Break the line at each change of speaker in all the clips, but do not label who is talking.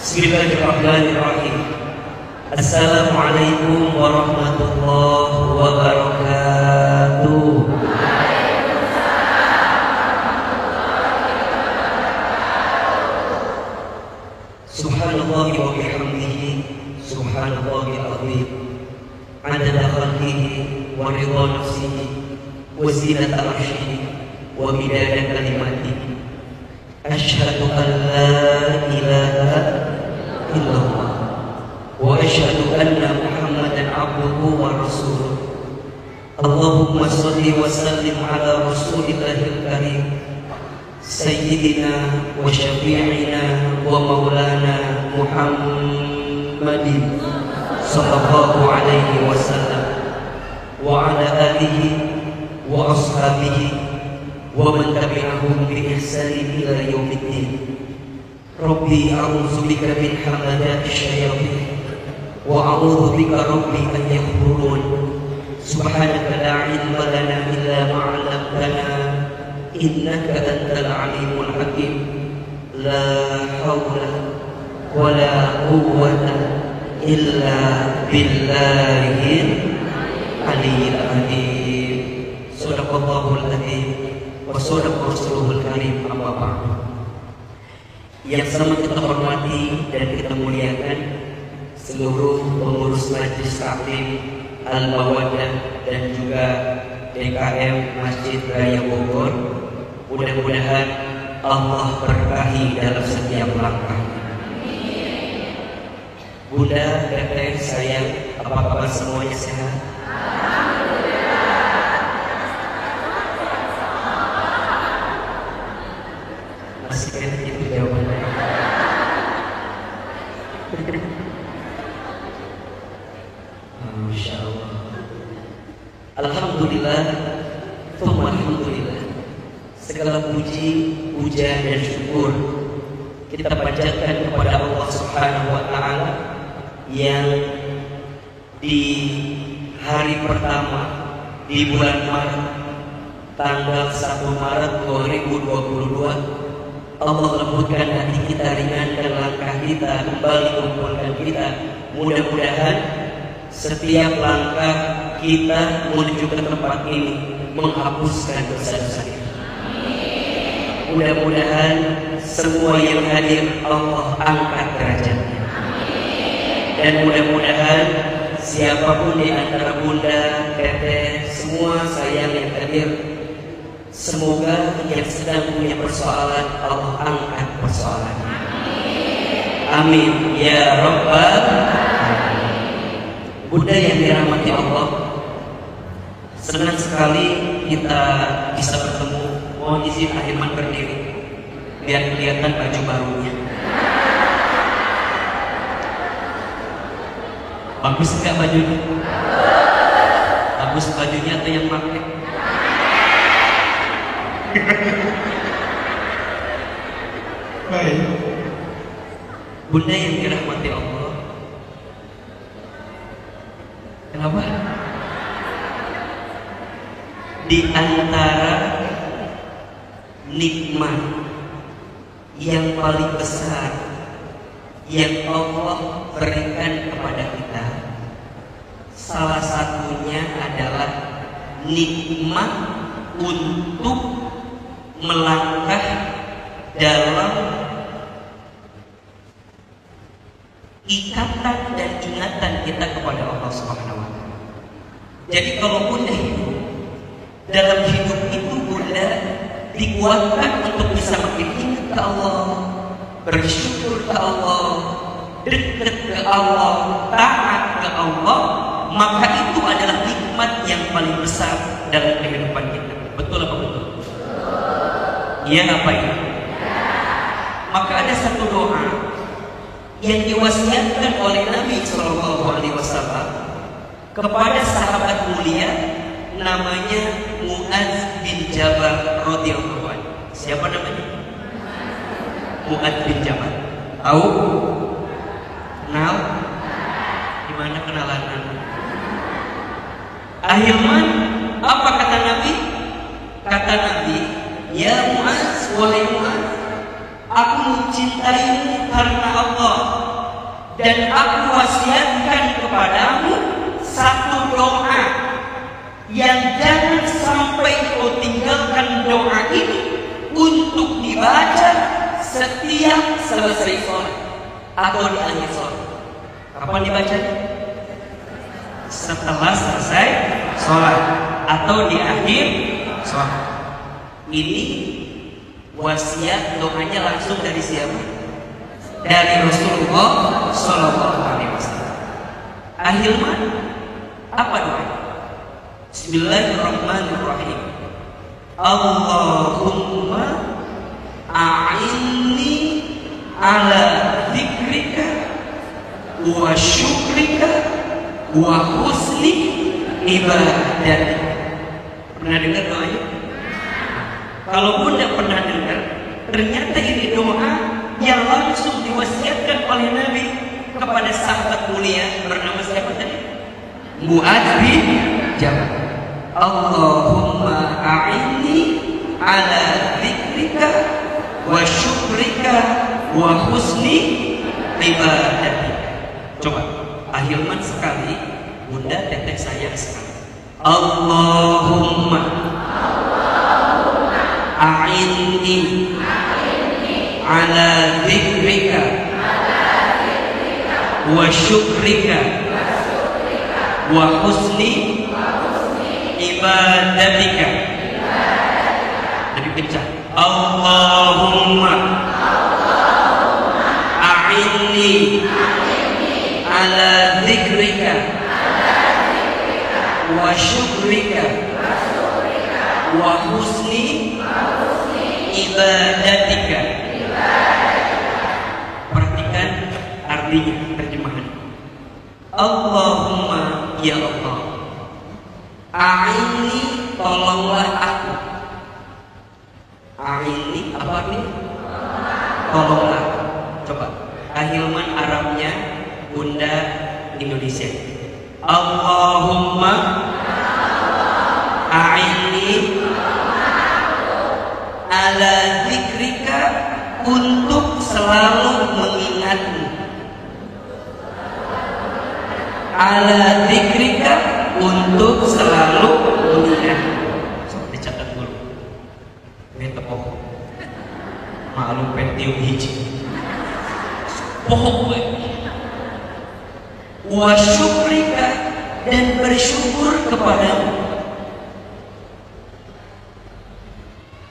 Bismillahirrahmanirrahim. Assalamualaikum warahmatullahi wabarakatuh. Subhanallah wa bihamdihi, subhanallahil azim. Adada khalqihi wa ridha nafsihi wa zinata arshihi wa midada kalimatihi. Asyhadu an la ilaha illallah wa asyhadu anna Muhammadan abduhu wa rasuluh. Allahumma shalli wa sallim ala rasulillahil karim sayyidina wa syafi'ina wa maulana Muhammadin sallallahu alaihi wasallam wa ala alihi wa ashabihi wa man tabi'ahum bi ihsanin ila yaumiddin. Rabbi a'udzu bika min hamadati syayatin wa a'udzu bika rabbi an yahdurun. Subhanaka la ilma lana illa ma 'allamtana innaka antal alimul hakim. La haula wa la quwwata illa billahil aliyyil azim. Shadaqallahul azim wa shadaqa rasuluhul karim. Amma ba'du. Yang sama kita hormati dan kita muliakan seluruh pengurus Majelis Taklim Al-Mawaddah dan juga DKM Masjid Raya Bogor. Mudah-mudahan Allah berkahi dalam setiap langkah. Bunda, Teteh, sayang, apa kabar semuanya sehat? Masih kena gitu jawabannya. Masya Allah. Alhamdulillah, alhamdulillah. Segala puji, puja dan syukur kita panjatkan kepada Allah Subhanahu wa Ta'ala yang di hari pertama di bulan Maret, tanggal 1 Maret 2022, Allah lembutkan hati kita, ringankan langkah kita, kembali kumpulkan kita. Mudah-mudahan setiap langkah kita menuju ke tempat ini menghapuskan dosa-dosa kita. Mudah-mudahan semua yang hadir Allah angkat derajatnya. Dan mudah-mudahan siapapun di antara Bunda, Teteh, semua sayang yang hadir, semoga yang sedang punya persoalan Allah angkat persoalannya. Amin ya rabbal alamin. Bunda yang dirahmati Allah, senang sekali kita bisa bertemu. Mohon izin Ahilman berdiri biar kelihatan baju barunya. Bagus enggak bajunya? Bagus bajunya atau yang pakai? Baik. Bunda yang dirahmati Allah, kenapa? Di antara nikmat yang paling besar yang Allah berikan kepada kita, salah satunya adalah nikmat untuk melangkah dalam ikatan dan ingatan kita kepada Allah Subhanahu wa Ta'ala. Jadi kalau Bunda hidup, dalam hidup itu Bunda dikuatkan untuk bisa makin ingat ke Allah, bersyukur ke Allah, dekat ke Allah, taat ke Allah, maka itu adalah nikmat yang paling besar dalam kehidupan kita. Betul apa betul? Iya apa ya? Maka ada satu doa yang diwasiatkan oleh Nabi Shallallahu Alaihi Wasallam kepada sahabat mulia namanya Mu'adz bin Jabal radhiyallahu anhu. Siapa namanya? Mu'adz bin Jabal. Tahu? Kenal? Gimana kenalan anda? Ahilman, apa kata Nabi? Kata Nabi, ya Mu'adz, wahai Mu'adz, aku mencintaimu karena Allah. dan aku wasiatkan kepadamu satu doa yang jangan sampai kau tinggalkan doa ini untuk dibaca setiap selesai sholat atau di akhir sholat. Kapan dibaca? Setelah selesai sholat atau di akhir sholat. Ini wasiat doanya langsung dari siapa? Dari Rasulullah Sallallahu Alaihi Wasallam. Ahilman, apa doa? Bismillahirrahmanirrahim. Allahumma a'inni ala dzikrika wa syukrika wa husni ibadatik. Pernah dengar doanya? Kalau Bunda pernah dengar, ternyata ini doa yang langsung diwasiatkan oleh Nabi kepada sahabat mulia bernama siapa tadi? Mu'adz bin Jabal. Allahumma a'inni ala dzikrika wa syukrika wa husni ibadatik. Coba ahilman sekali, Bunda teteh sayang sekali. Allahumma a'inni ala dzikrika wa syukrika wa husni ibadatika. Lebih kencang. Allahumma a'inni ala dzikrika wa syukrika wa husni ibadatika. Perhatikan artinya, terjemahan. Allahumma, ya Allah, a'inni, tolonglah aku. A'inni apa artinya? Tolonglah. Coba ahilman Arabnya, Bunda Indonesia. Allahumma a'inni ala dzikrika, untuk selalu mengingatmu. Ala dzikrika, untuk selalu mengingatmu. Coba dicatat dulu. Beta pohon. Maklum pentiu hiji. Pohon gue. Wa syukrika, dan bersyukur kepadamu.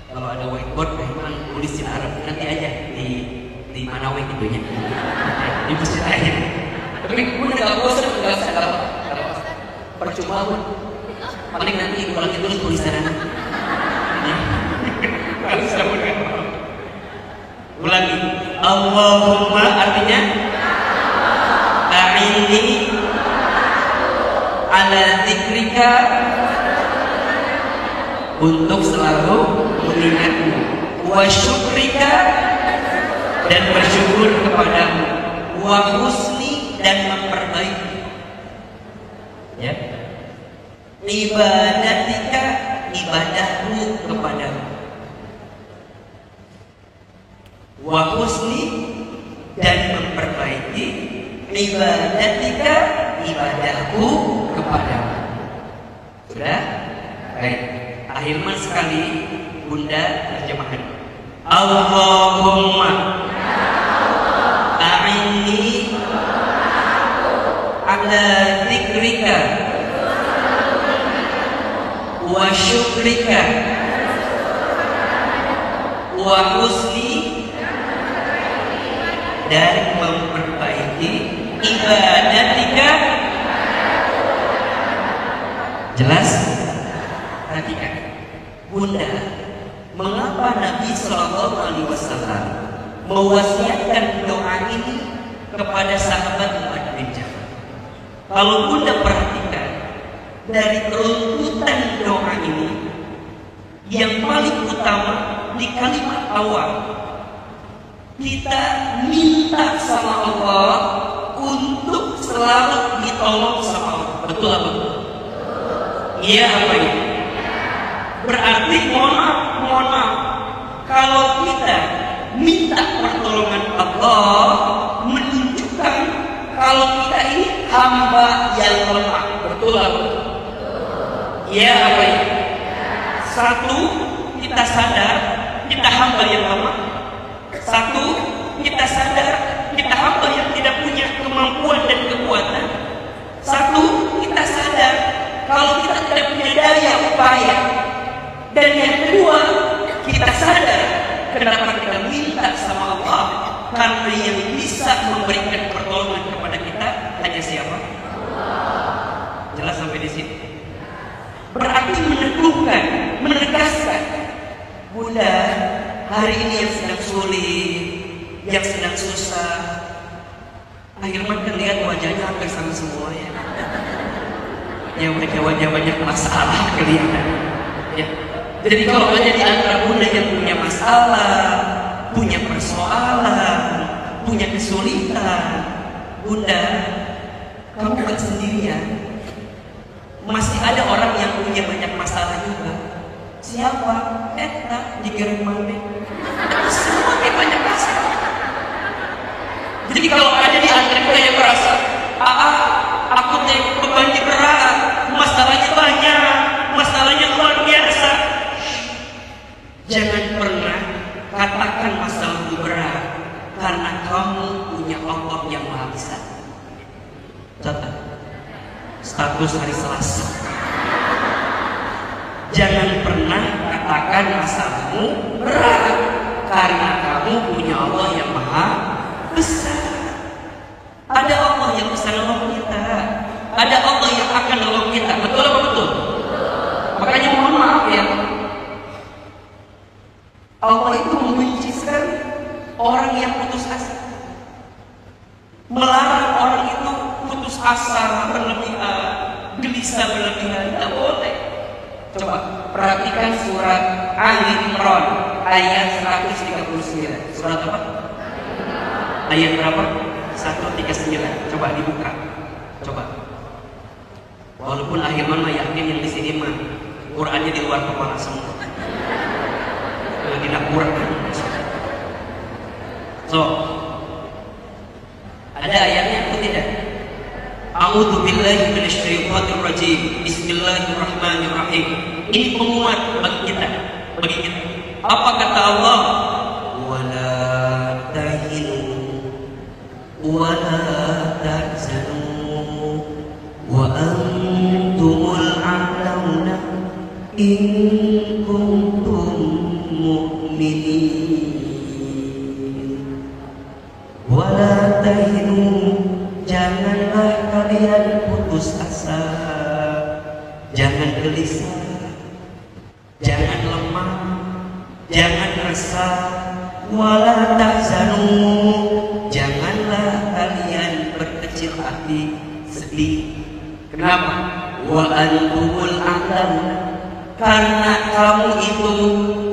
Kalau ada whiteboard, memang tulisin Arab nanti aja di mana gitu ya, di masjid aja. Tapi Bunda nggak bosan, nggak usah apa. Percuma pun, paling nanti ulangi terus tulisan anak. Kalau sudah Bunda, ulangi. Allahumma artinya a'inni ala dzikrika, untuk selalu mengingatmu, wa syukrika, dan bersyukur kepadamu, wa husni, dan memperbaiki, ya, ibadatika, ibadahmu kepadamu, wa husni, dan memperbaiki, ibadatika, ibadahku kepadamu. Sudah? Baik. Ahilman sekali, Bunda terjemahan. Allahumma a'inni ala dzikrika wa syukrika wa husni, dan memperbaiki ibadatika. Jelas? Perhatikan, Bunda, mengapa Nabi Shallallahu Alaihi Wasallam mewasiatkan doa ini kepada sahabat Mu'adz bin Jabal? Kalau Bunda perhatikan dari runtutan doa ini, yang paling utama di kalimat awal, kita minta sama Allah untuk selalu ditolong sama Allah. Betul apa? Iya apa ya? Berarti mohon maaf, kalau kita minta pertolongan Allah, menunjukkan Satu, kita sadar kita hamba yang lemah. Satu, kita sadar kita hamba yang tidak punya kemampuan dan kekuatan. Satu, kita sadar kalau kita tidak punya daya upaya. Dan yang kedua, kita sadar kenapa kita minta sama Allah, karena yang bisa memberikan pertolongan kepada kita hanya siapa? Jelas sampai di sini. Berarti meneguhkan, menegaskan, Bunda, hari ini yang sedang sulit, yang sedang susah, Ahilman kan lihat wajahnya hampir sama semua ya. Ya wajah-wajah banyak masalah kelihatan. Ya. Jadi kalau ada di antara Bunda yang punya masalah, punya persoalan, punya kesulitan, Bunda, kamu gak sendirian. Masih ada orang yang punya banyak masalah juga. Siapa? Eta di Germany. Semua kayak banyak masalah. Jadi kalau ada di antara kita yang merasa, aku bebannya berat, masalahnya banyak, masalahnya luar biasa, jangan pernah katakan masalahmu berat, karena kamu punya Allah yang Maha Besar. Catat status hari Selasa. Jangan pernah katakan masalahmu berat, karena kamu punya Allah yang Maha Besar. Ada Allah yang bisa nolong kita, ada Allah yang akan nolong kita. Betul apa betul? Makanya mohon maaf ya, Allah itu membenci sekali orang yang putus asa, melarang orang itu putus asa berlebihan, gelisah berlebihan. Tidak boleh. Coba perhatikan surat Ali Imran ayat 139. Surat apa? Ayat berapa? 139. Coba dibuka. Coba. Walaupun Ahilman mah yakin yang di sini mah Qurannya di luar kepala semua. Tidak Quran. So, ada ayatnya atau tidak? A'udzu billahi minasyaitonir rajim. Bismillahirrahmanirrahim. Ini penguat bagi kita. Apa kata Allah? Wala tahinu wala tahzanu wa antumul a'launa in kuntum mu'minin. Wala tahinu, janganlah kalian putus asa, jangan gelisah, jangan lemah, jangan resah. Wala tahzanu, janganlah kalian berkecil hati, sedih. Kenapa? Wa antumul a'launa, karena kamu itu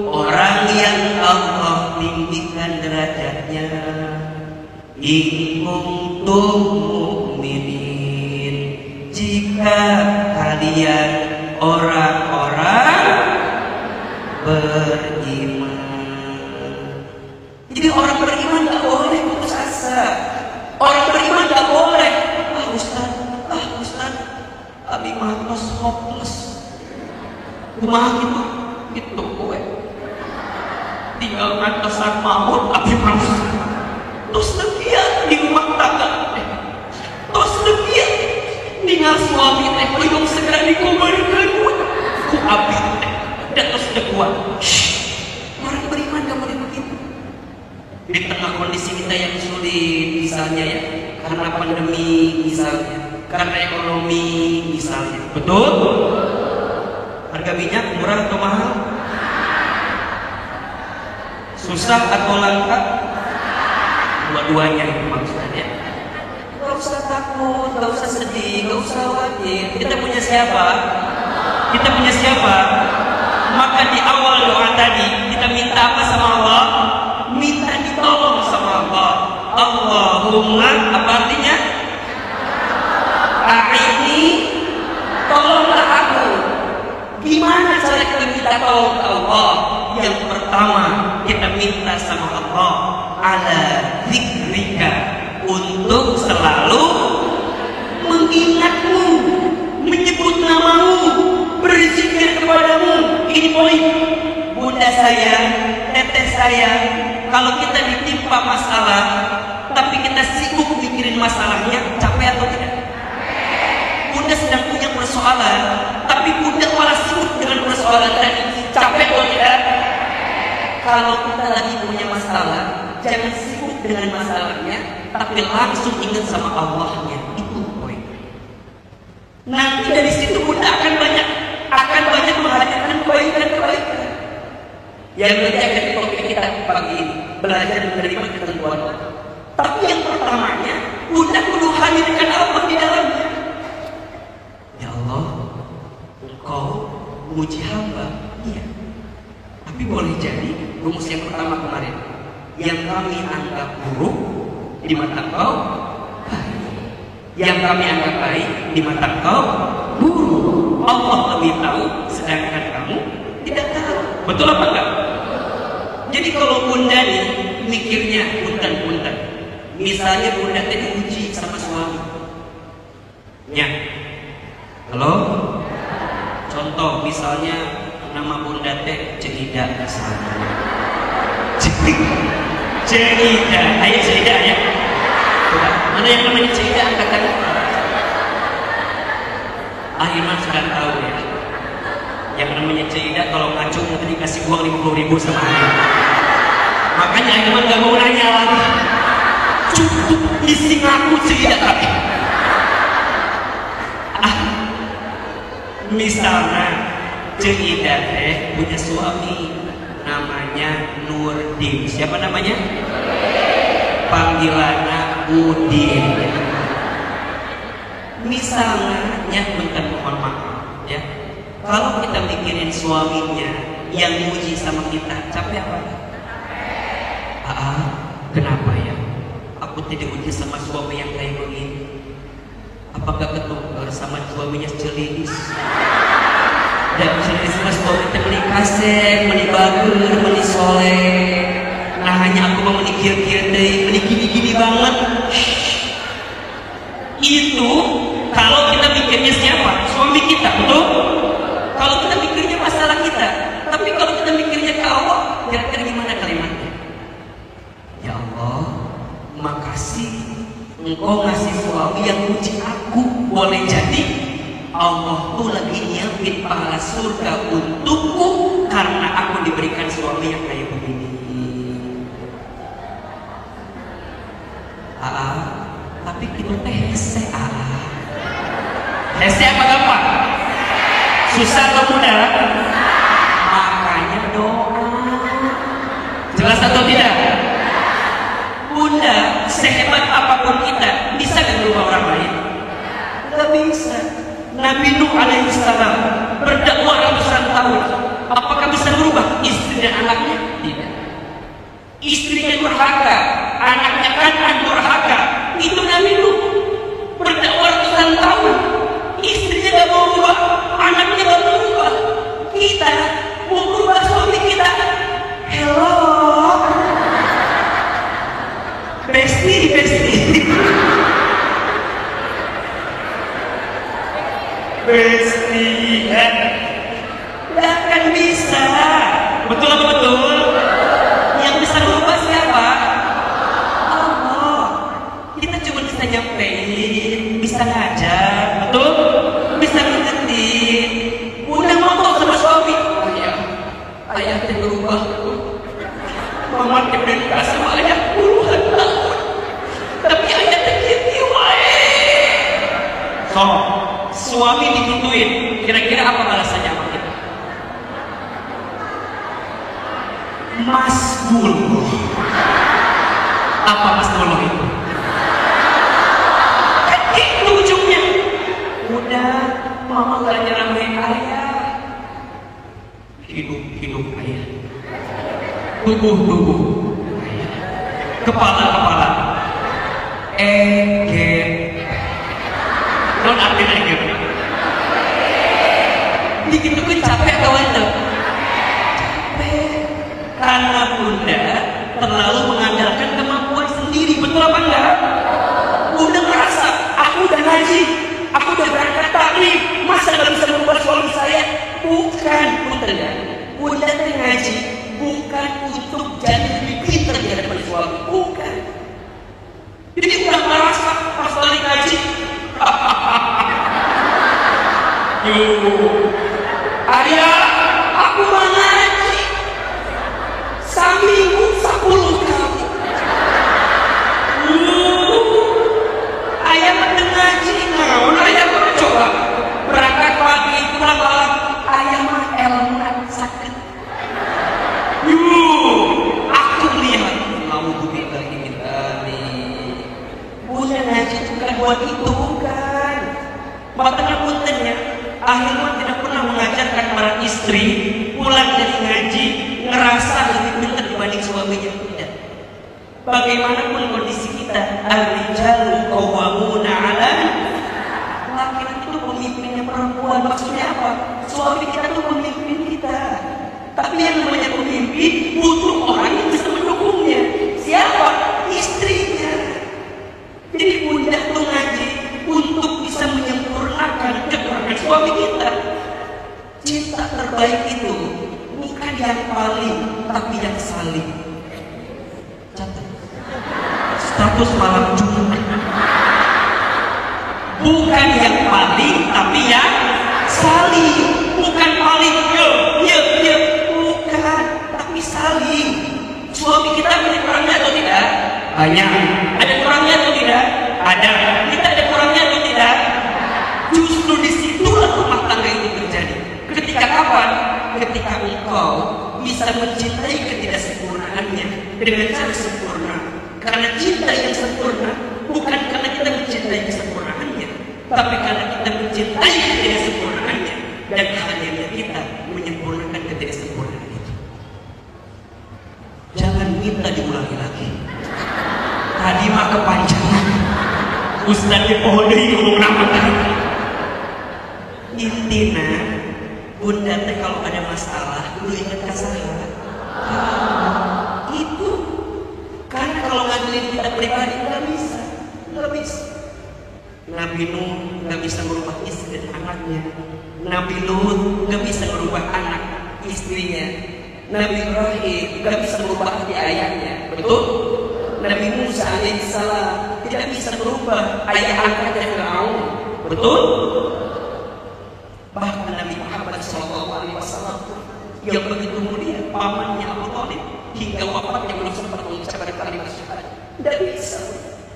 orang yang Allah tinggikan derajatnya. In kuntum mu'minin, jika kalian orang-orang beriman. Jadi orang beriman gak boleh putus asa. Orang beriman gak boleh Ustaz, abi mah hopeless. Kumaha gitu kowe. Tinggal ngantosan maut abi mah. Terus dia di rumah tangga. Terus dia tinggal suami teh belum segera dikumpulkan ku abi teh. Dan terus kuat. Orang beriman gak boleh begitu. Di tengah kondisi kita yang sulit, misalnya ya, karena pandemi misalnya, karena ekonomi misalnya, betul? Harga minyak murah atau mahal? Susah atau langka? Dua-duanya itu maksudnya. Gak usah takut, gak usah sedih, gak usah khawatir. Kita punya siapa? Kita punya siapa? Maka di awal doa tadi kita minta apa sama Allah? Minta ditolong sama Allah. Allahumma, apa artinya? A'ini, tolonglah aku. Gimana cara kita minta tolong ke Allah? Yang pertama kita minta sama Allah ala zikrika, untuk selalu mengingatmu, menyebut namamu, berzikir kepadamu. begini poin. Bunda sayang, teteh sayang, kalau kita ditimpa masalah, tapi kita sibuk mikirin masalahnya, capek atau tidak? Bunda sedang punya persoalan, tapi bunda malah sibuk dengan persoalan tadi, capek atau tidak? Kalau kita lagi punya masalah, jangan sibuk dengan masalahnya, tapi langsung ingat sama Allahnya. Itu poin. Nanti dari situ bunda akan banyak menghadirkan kebaikan-kebaikan. Yang menjadi topik kita pagi ini, belajar menerima ketentuan Allah. Tapi yang pertamanya, bunda kudu hadirkan Allah di dalamnya. Ya Allah, Engkau muji hamba, iya. Tapi boleh jadi rumus yang pertama kemarin, yang kami anggap buruk di mata Engkau baik, yang kami anggap baik di mata Engkau buruk. Allah lebih tahu, sedangkan kamu tidak tahu. Betul apa enggak? Jadi kalau bunda nih mikirnya punten-punten, misalnya bunda tadi uji sama suami, ya, halo, contoh misalnya nama bunda teh Cehida misalnya, Cehida, ayo Cehida ya, mana yang namanya Cehida angkat tangan. Iman sudah tahu ya, yang namanya Cehida kalau ngacung nanti dikasih uang 50.000 sama Iman. Makanya Iman gak mau nanya lagi, cukup isi ngaku Cehida tapi. Misalnya Cehida teh punya suami namanya Nurdin. Siapa namanya? Panggilannya Udin. Misalnya, bukan mohon maaf ya, kalau kita mikirin suaminya yang muji sama kita, capek apa? Kenapa ya? Aku tidak uji sama suami yang kayak begini. Apakah ketukar sama suaminya celinis? Dan celinis sama suami kita meni kasep, meni bager, meni soleh. Nah hanya aku mau menikir-kir deh, meni gini-gini banget. Itu kalau kita mikirnya siapa? Suami kita, betul? Kalau kita mikirnya masalah kita. Tapi kalau kita mikirnya ke Allah, kira-kira gimana kalimatnya? Ya Allah, makasih Engkau ngasih suami yang muji aku. Boleh jadi Allah tuh lagi nyiapin pahala surga untukku karena aku diberikan suami yang kayak begini. Tapi kita teh hese hese apa gampang? Susah atau mudah? Makanya doa. Jelas atau tidak? Bunda, sehebat apapun kita, bisa gak merubah orang lain? Gak bisa. Nabi Nuh alaihissalam berdakwah ratusan tahun. Apakah bisa merubah istri dan anaknya? Tidak. Istrinya durhaka, anaknya Kan'an durhaka. Itu Nabi Nuh berdakwah ratusan tahun. Istrinya gak mau berubah, anaknya gak mau berubah. Kita mau berubah suami kita. Hello, Besti. Besti, gak akan bisa. Betul apa betul? Yang bisa berubah siapa? Allah. Kita cuma bisa nyampein, bisa ngajak, betul? Bisa ngingetin. Udah ngomong sama suami, ayah teh berubah. Mama teh udah nikah sama ayah puluhan tahun, tapi ayah teh gitu wae. So, suami digituin, kira-kira apa balasannya sama kita? Mas Gulu. Apa Mas Gulu itu? Kan gitu ujungnya. Udah, mama gak nyeramain ayah. Hidup ayah. Tubuh ayah. Kepala. Non artinya gitu. Begitu kan capek kawan tuh. Capek. Karena bunda terlalu mengandalkan kemampuan sendiri. Betul apa enggak? Bunda merasa aku udah ngaji, aku udah berangkat taklim, masa gak bisa merubah suami saya? Bukan, betul ya. Jadi udah ngerasa pas balik ngaji. Yuk, ayah, aku mau ngaji. Seminggu 10 kali. Ayah mau ngaji, ayah mau coba berangkat pagi pulang malam. Ayah mah elman sakit. Aku lihat naudzubillah ini punya ngaji bukan buat itu, bukan. Makanya puntennya akhirnya tidak pernah mengajarkan para istri pulang dari ngaji ngerasa lebih pintar dibanding suaminya, tidak. Bagaimanapun kondisi kita, ar-rijalu qawwamuna 'ala, laki-laki itu pemimpinnya perempuan. Maksudnya apa? Suami kita itu pemimpin kita. Tapi yang namanya pemimpin butuh orang yang bisa mendukungnya. Siapa? Istrinya. Jadi bunda tuh ngaji untuk bisa menyempurnakan kekurangan suami kita. Cinta terbaik itu bukan yang paling, tapi yang saling. Catat. Status malam Jumat. Bukan yang paling, tapi yang saling. Bukan paling, bukan, tapi saling. Suami kita punya kurangnya atau tidak? Banyak. Ada kurangnya atau tidak? Ada. Kita ada kurangnya atau tidak? Justru disitulah rumah tangga itu terjadi. Ketika kapan? Ketika engkau bisa mencintai ketidaksempurnaannya dengan cara sempurna. Karena cinta yang sempurna bukan karena kita mencintai kesempurnaannya, tapi karena kita mencintai ketidaksempurnaannya dan hadirnya kita menyempurnakan ketidaksempurnaan itu. Jangan minta diulangi lagi. Tadi mah kepanjangan. Ustaz di pohon deui ngomong nama tadi. Intina, bunda teh kalau ada masalah kudu ingat ka saha. Itu karena kalau ngaduin kita pribadi nggak bisa. Nabi Nuh nggak bisa merubah istri dan anaknya. Nabi Lut nggak bisa merubah anak istrinya. Nabi Ibrahim nggak bisa merubah hati ayahnya, betul? Nabi Musa alaihissalam tidak bisa merubah ayah angkatnya Firaun, betul? Bahkan Nabi Muhammad SAW yang begitu mulia, pamannya Abu Thalib hingga wafatnya belum sempat mengucapkan kalimat syahadat. Tidak bisa.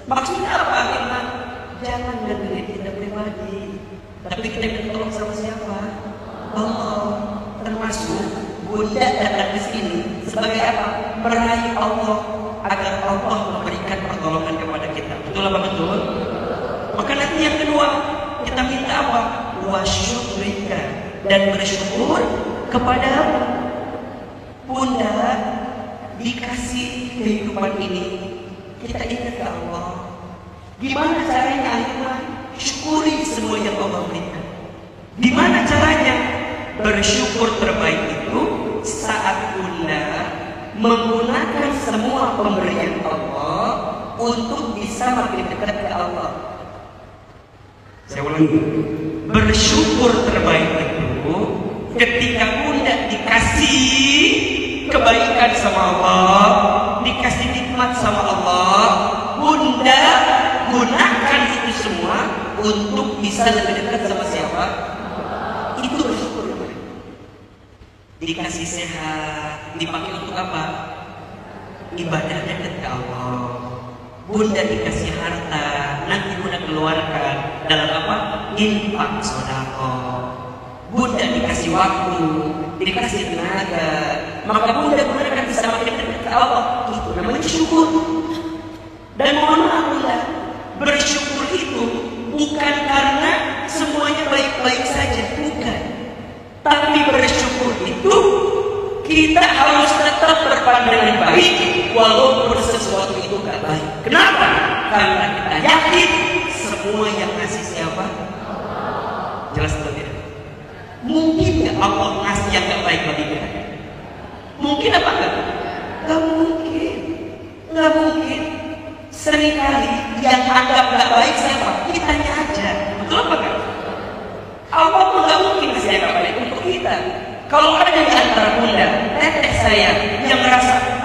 Maksudnya apa? Akhirnya jangan ngandelin kita pribadi, tapi kita minta tolong sama siapa? Allah. Termasuk bunda datang ke sini sebagai apa? Meraih Allah agar Allah memberikan pertolongan kepada kita. Betul apa betul? Maka nanti yang kedua kita minta apa? Wasyukrika, dan bersyukur kepada bunda dikasih kehidupan ini. Kita ingat ke Allah. Gimana caranya akhirnya? Syukuri semua yang Allah berikan. Gimana caranya? Bersyukur terbaik itu saat bunda menggunakan semua pemberian Allah untuk bisa makin dekat ke Allah. Saya ulangi. Bersyukur terbaik itu ketika bunda dikasih kebaikan sama Allah, dikasih nikmat sama Allah, bunda gunakan itu semua untuk bisa lebih dekat sama siapa? Itu bersyukur. Dikasih sehat, dipakai untuk apa? Ibadah dekat ke Allah. Bunda dikasih harta, nanti bunda keluarkan dalam apa? Infak sedekah. Bunda dikasih waktu, dikasih tenaga, maka bunda gunakan bisa makin dekat ke Allah. Itu namanya syukur. Dan mohon maaf bunda, bersyukur itu bukan karena semuanya baik-baik saja, bukan. Tapi bersyukur itu kita harus tetap berpandangan baik walaupun sesuatu itu gak baik. Kenapa? Karena kita yakin semua yang ngasih siapa? Jelas atau tidak? Mungkin gak Allah ngasih yang gak baik bagi kita? Mungkin apa enggak? Gak mungkin. Gak mungkin. Seringkali yang anggap gak baik siapa? Kitanya aja. Betul apa enggak? Allah pun gak mungkin ngasih yang gak baik untuk kita. Kalau ada di antara bunda, teteh saya yang merasa,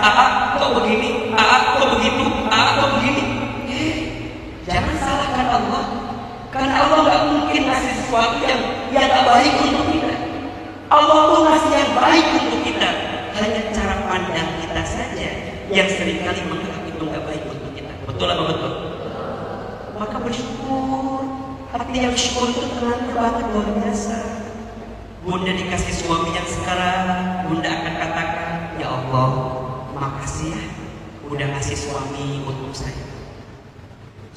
kok begini, kok begitu, kok begini. nggak mungkin ngasih sesuatu yang nggak baik untuk kita. Allah tuh ngasih yang baik untuk kita. Hanya cara pandang kita saja yang seringkali menganggap itu nggak baik untuk kita. Betul apa betul? Maka bersyukur. Hati yang syukur itu tenangnya banget, luar biasa. Bunda dikasih suami yang sekarang, Bunda akan katakan, ya Allah, makasih ya, udah ngasih suami untuk saya.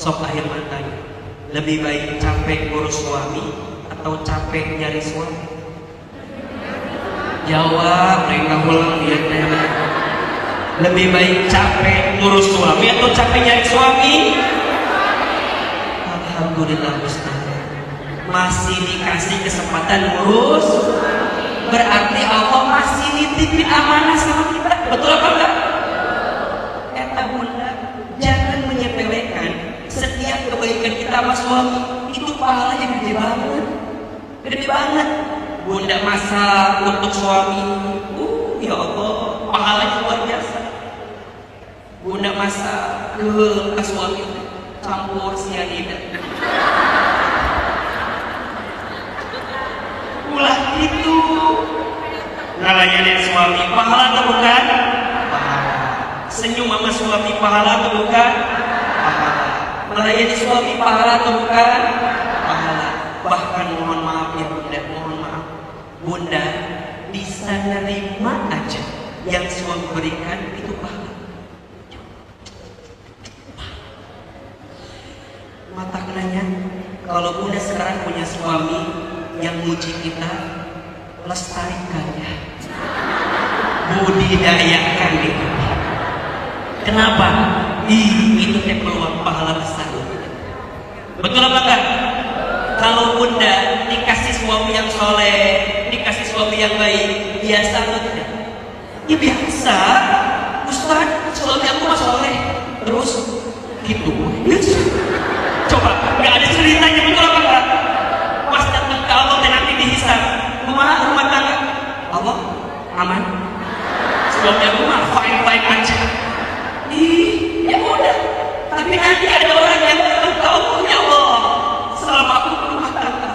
Sok akhir matanya, lebih baik capek ngurus suami atau capek nyari suami? Jawab, mereka ulang dia. Lebih baik capek ngurus suami atau capek nyari suami? Alhamdulillah Ustaz, masih dikasih kesempatan ngurus, berarti Allah masih nitipin amanah sama kita. Betul apa enggak? Kata Bunda, jangan menyepelekan setiap kebaikan kita sama suami, itu pahalanya gede banget. Gede banget. Bunda masak untuk suami, ya Allah, pahalanya luar biasa. Bunda masak ke suami, campur sianida. Ulah itu ngelayanin suami, pahala atau bukan? Pahala. Senyum sama suami, pahala atau bukan? Pahala. Melayani suami, pahala atau bukan? Pahala. Bahkan mohon maaf ya Bunda, mohon maaf, Bunda bisa nerima aja yang suami berikan itu pahala. Mata kenanya, kalau Bunda sekarang punya suami yang muji kita, lestarikan ya, budidayakan gitu. Kenapa? Itu peluang pahala besar. Betul apa enggak? Kalau Bunda dikasih suami yang soleh, dikasih suami yang baik, biasa atau tidak? Ya biasa. Ustaz, suami aku mah soleh, terus gitu. Yes. Coba, nggak ada ceritanya, betul apa enggak? Pas datang ke Allah dan nanti dihisab, rumah tangga, Allah aman. Suami aku mah fine aja. Ya udah. Tapi nanti ada orang yang datang ke Allah, ya Allah, selama aku berumah tangga,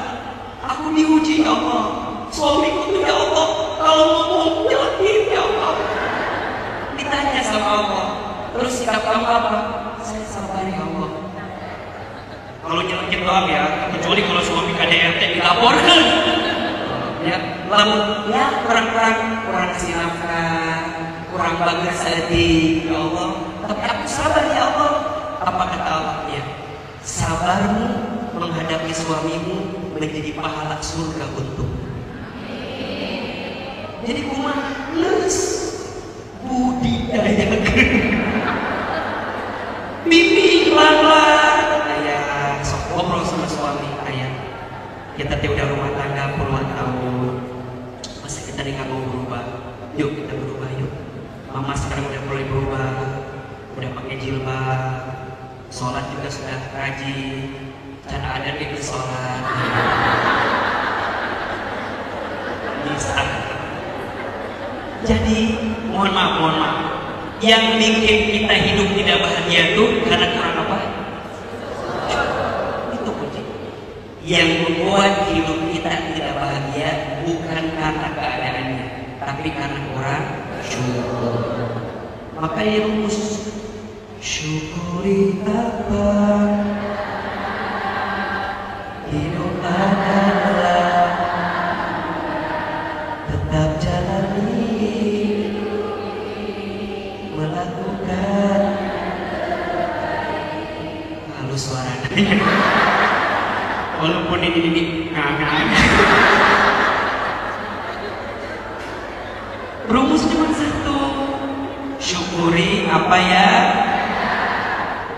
aku diuji ya Allah, suamiku tuh ya Allah, kalau ngomong jelasin ya Allah. Ditanya sama Allah, terus sikap kamu apa? Saya sabar ya Allah. Kalau nyelekin doang ya, kecuali kalau suami KDRT dilaporkan. Ya, lalu ya kurang kasih nafkah, kurang bagus hati, ya Allah. Tapi aku sabar ya Allah. Apa kata Allah? Ya, sabarmu menghadapi suamimu menjadi pahala surga untuk. Jadi kumanes budidayakan. Bibi pelan-pelan. Ngobrol sama suami, ayah, kita udah rumah tangga puluhan tahun, masa kita nggak mau berubah? Yuk kita berubah yuk. Mama sekarang udah mulai berubah, udah pakai jilbab, sholat juga sudah rajin, cara adat itu sholat. Bisa. Jadi mohon maaf, yang bikin kita hidup tidak bahagia itu karena kurang apa? Yang membuat hidup kita tidak bahagia bukan karena keadaannya, tapi karena kurang syukur. Maka dia rumus, syukuri apa hidup adalah, tetap jalani melakukan. Halus suaranya. Walaupun ini nggak. Rumus cuma satu, syukuri apa ya,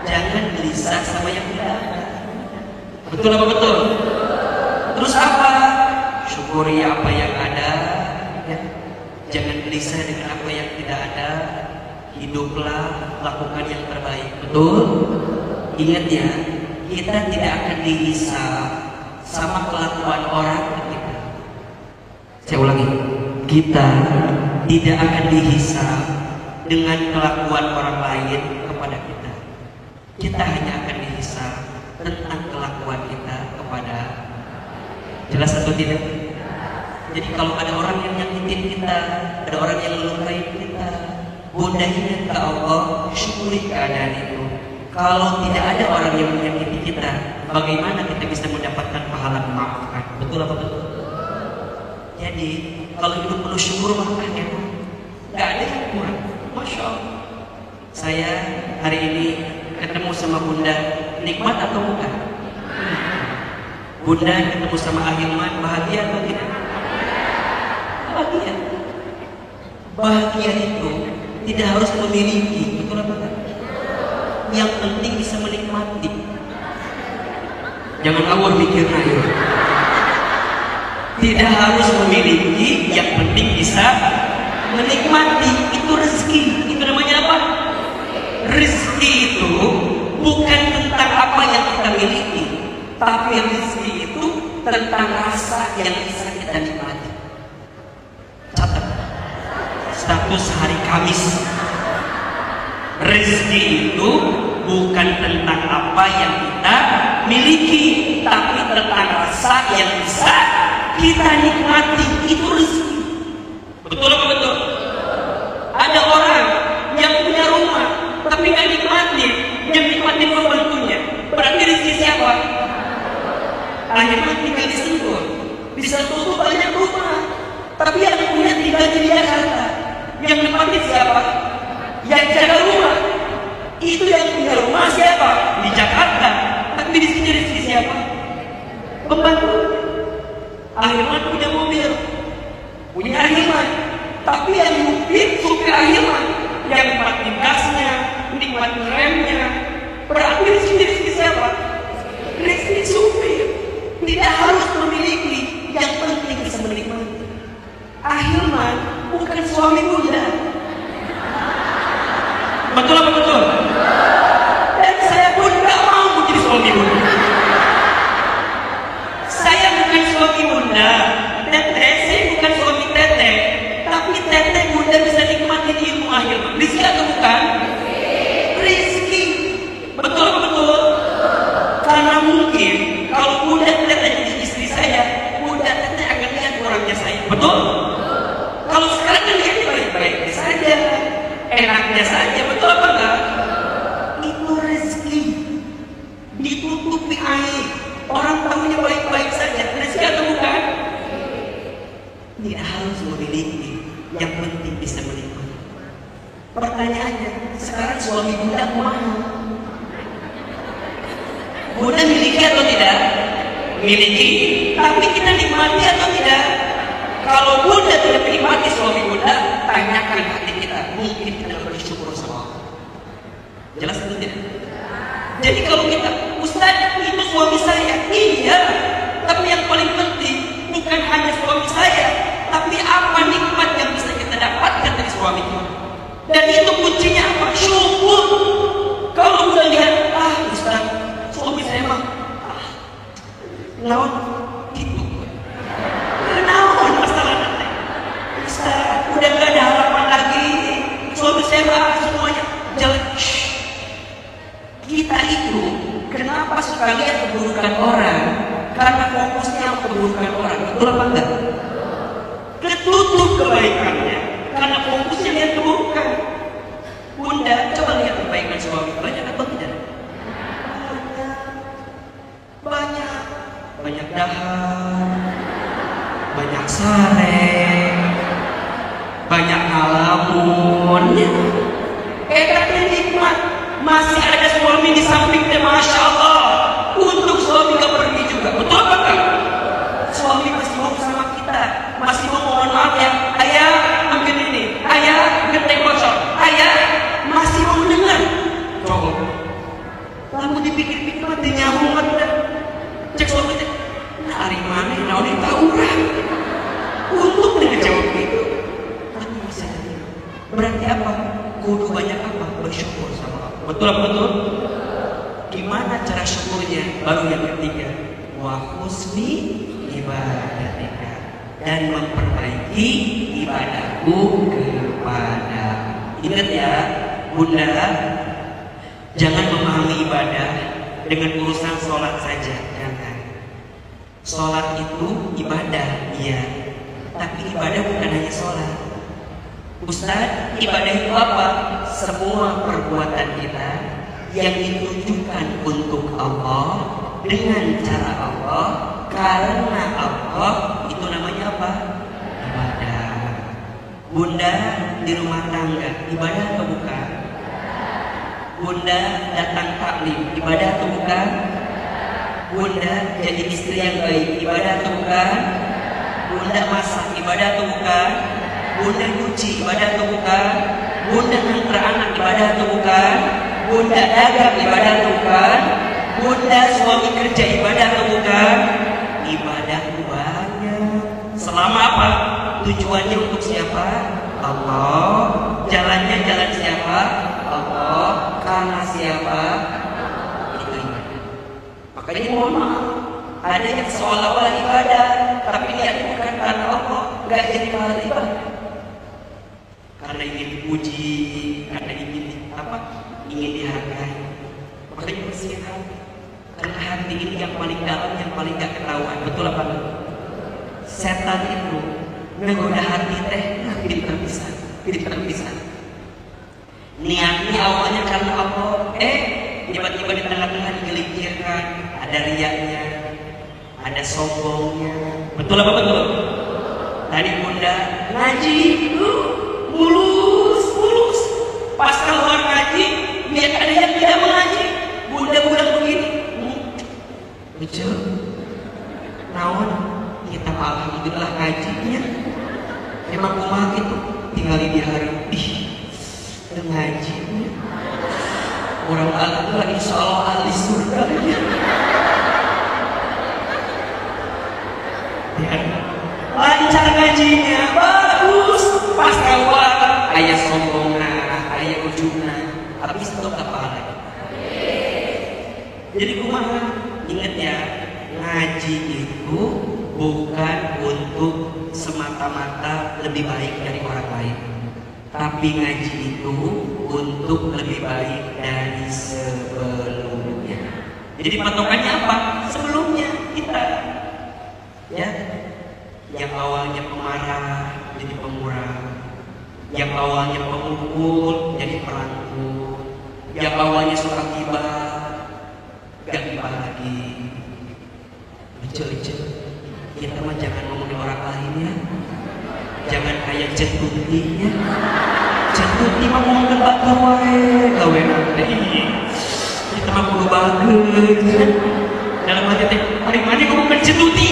jangan gelisah sama yang tidak ada. Betul apa betul? Terus apa? Syukuri apa yang ada, ya. Jangan gelisah dengan apa yang tidak ada. Hiduplah, lakukan yang terbaik. Betul? Ingat ya, kita tidak akan dihisab sama kelakuan orang kita. Saya ulangi, kita tidak akan dihisab dengan kelakuan orang lain kepada kita. Kita hanya akan dihisab tentang kelakuan kita kepada Jelas atau tidak? Jadi kalau ada orang yang nyakitin kita, ada orang yang melukai kita, Bunda ingat ke Allah, syukuri keadaan itu. Kalau tidak ada orang yang menyakiti kita, bagaimana kita bisa mendapatkan pahala memaafkan? Betul apa betul? Jadi kalau hidup penuh syukur maka enak. Gak ada yang kurang. Masya Allah. Saya hari ini ketemu sama Bunda, nikmat atau bukan? Bunda ketemu sama Ahilman, bahagia atau tidak? Bahagia. Bahagia itu tidak harus memiliki, betul apa enggak? Yang penting bisa menikmati. Jangan awal mikir ayo. Tidak harus memiliki, yang penting bisa menikmati. Itu rezeki. Itu namanya apa? Rezeki itu bukan tentang apa yang kita miliki, tapi rezeki itu tentang rasa yang bisa kita nikmati. Catat status hari Kamis. Rezeki itu bukan tentang apa yang kita miliki, tapi tentang rasa yang bisa kita nikmati. Itu rezeki. Betul apa betul? Ada orang yang punya rumah tapi gak nikmatin, yang nikmatin pembantunya. Berarti rezeki siapa? Akhirnya tinggal di Sentul, bisa tutup banyak rumah, tapi yang punya tinggal di Jakarta. Yang nikmatin siapa? Yang jaga rumah. Itu yang punya rumah siapa? Di Jakarta. Tapi di sini rezeki siapa? Pembantu. Ahilman punya mobil, punya Ahilman, tapi yang nyupir supir Ahilman, yang nikmatin gasnya, nikmatin remnya. Berarti rezeki siapa? Rezeki supir. Tidak harus memiliki, yang penting bisa menikmati. Ahilman bukan suami Bunda. Betul apa betul? Dan saya pun gak mau menjadi suami Bunda. Saya bukan suami Bunda. Teteh, saya bukan suami Teteh. Tapi Teteh Bunda bisa nikmatin ilmu Ahilman. Rizki atau bukan? Rizki. Betul apa betul? Karena mungkin kalau Bunda Teteh jadi istri saya, Bunda Teteh akan lihat orangnya saya. Betul? Kalau sekarang kan lihat baik-baiknya saja, enaknya saja. Betul apa enggak? Itu rezeki. Ditutupi aib. Orang tahunya baik-baik saja. Rezeki atau bukan? Tidak harus memiliki, yang penting bisa menikmati. Pertanyaannya, sekarang suami Bunda mana? Bunda miliki atau tidak? Miliki. Tapi kita nikmati atau tidak? Kalau Bunda tidak menikmati suami Bunda, tanyakan hati kita. Mungkin kita bersyukur sama Allah. Jelas atau tidak? Jadi kalau kita, Ustaz itu suami saya. Iya. Tapi yang paling penting bukan hanya suami saya, tapi apa nikmat yang bisa kita dapatkan dari suami kita. Dan itu kuncinya apa? Syukur. Kalau udah lihat, Ustaz, suami saya mah naon gitu. Naon masalah nanti. Ustaz, udah gak ada harapan lagi. Suami saya mah semuanya jelek. Kita itu kenapa suka lihat keburukan orang? Karena fokusnya keburukan orang. Betul apa enggak? Ketutup kebaikannya karena fokusnya lihat keburukan. Bunda, coba lihat kebaikan suami. Banyak atau tidak? Banyak. Banyak dahar, banyak sareng, banyak ngalamun. Tapi nikmat. Masih ada suami di sampingnya, Masya Allah. Untuk suami gak pergi juga. Betul apa enggak? Suami masih mau sama kita, masih mau mohon maaf ya, ayah ambil ini, ayah genteng bocor, ayah masih mau dengar. Coba lalu dipikir-pikir mati nyambung kan. Cek suami cek, hari mana yang udah tahu orang untuk menjawab itu. Tapi masih ada. Berarti apa? Kudu banyak apa? Bersyukur sama Allah. Betul apa betul? Gimana cara syukurnya? Baru yang ketiga, wa husni ibadatika, dan memperbaiki ibadahku kepada. Ingat ya, Bunda, jangan memahami ibadah dengan urusan sholat saja. Jangan. Sholat itu ibadah, iya. Tapi ibadah bukan hanya sholat. Ustaz, ibadah itu apa? Semua perbuatan kita yang ditujukan untuk Allah, dengan cara Allah, karena Allah, itu namanya apa? Ibadah. Bunda di rumah tangga, ibadah atau bukan? Bunda datang taklim, ibadah atau bukan? Bunda jadi istri yang baik, ibadah atau bukan? Bunda masak, ibadah atau bukan? Bunda nyuci, ibadah atau bukan? Bunda nganter anak, ibadah atau bukan? Bunda dagang, ibadah atau bukan? Bunda suami kerja, ibadah atau bukan? Ibadah banyak. Selama apa? Tujuannya untuk siapa? Allah. Jalannya jalan siapa? Allah. Karena siapa? Itu ibadah. Makanya mohon maaf, ada yang seolah-olah ibadah, tapi niatnya bukan karena Allah, nggak jadi pahala ibadah. Karena ingin dipuji, karena ingin apa? Ingin dihargai. Makanya bersihin hati. Karena hati ini yang paling dalam, yang paling gak ketahuan. Betul apa enggak? Setan itu ngegoda hati teh, pinter bisa. Niatnya awalnya karena Allah, tiba-tiba di tengah-tengah digelincirkan, ada riaknya, ada sombongnya. Betul apa betul? Tadi Bunda ngaji, mulus. Pas keluar ngaji, lihat ada yang tidak mengaji. Bunda bilang begini, betul. Naon kita alhamdulillah ngajinya. Emang kumaha gitu, tinggal di hari ngajinya. Orang alhamdulillah insya Allah ahli surga. Ya. Lancar ngajinya, bagus. Pas keluar, ayah sombongan, ayah ujungnya. Habis itu apa lagi? Jadi kumaha, ingat ya, ngaji itu bukan untuk semata-mata lebih baik dari orang lain, tapi ngaji itu untuk lebih baik dari sebelumnya. Jadi patokannya apa? Sebelumnya kita, ya, yang awalnya pemarah jadi pemurah, yang awalnya pemukul jadi perangkul, yang awalnya suka gibah gak gibah lagi. Icil, kita mah jangan ngomongin orang lain ya, jangan kayak cetuti ya. Cetuti mah ngomong tebak gawe nanti kita mah kudu bagus kan. Dalam hati teh hari mana ngomong cetuti,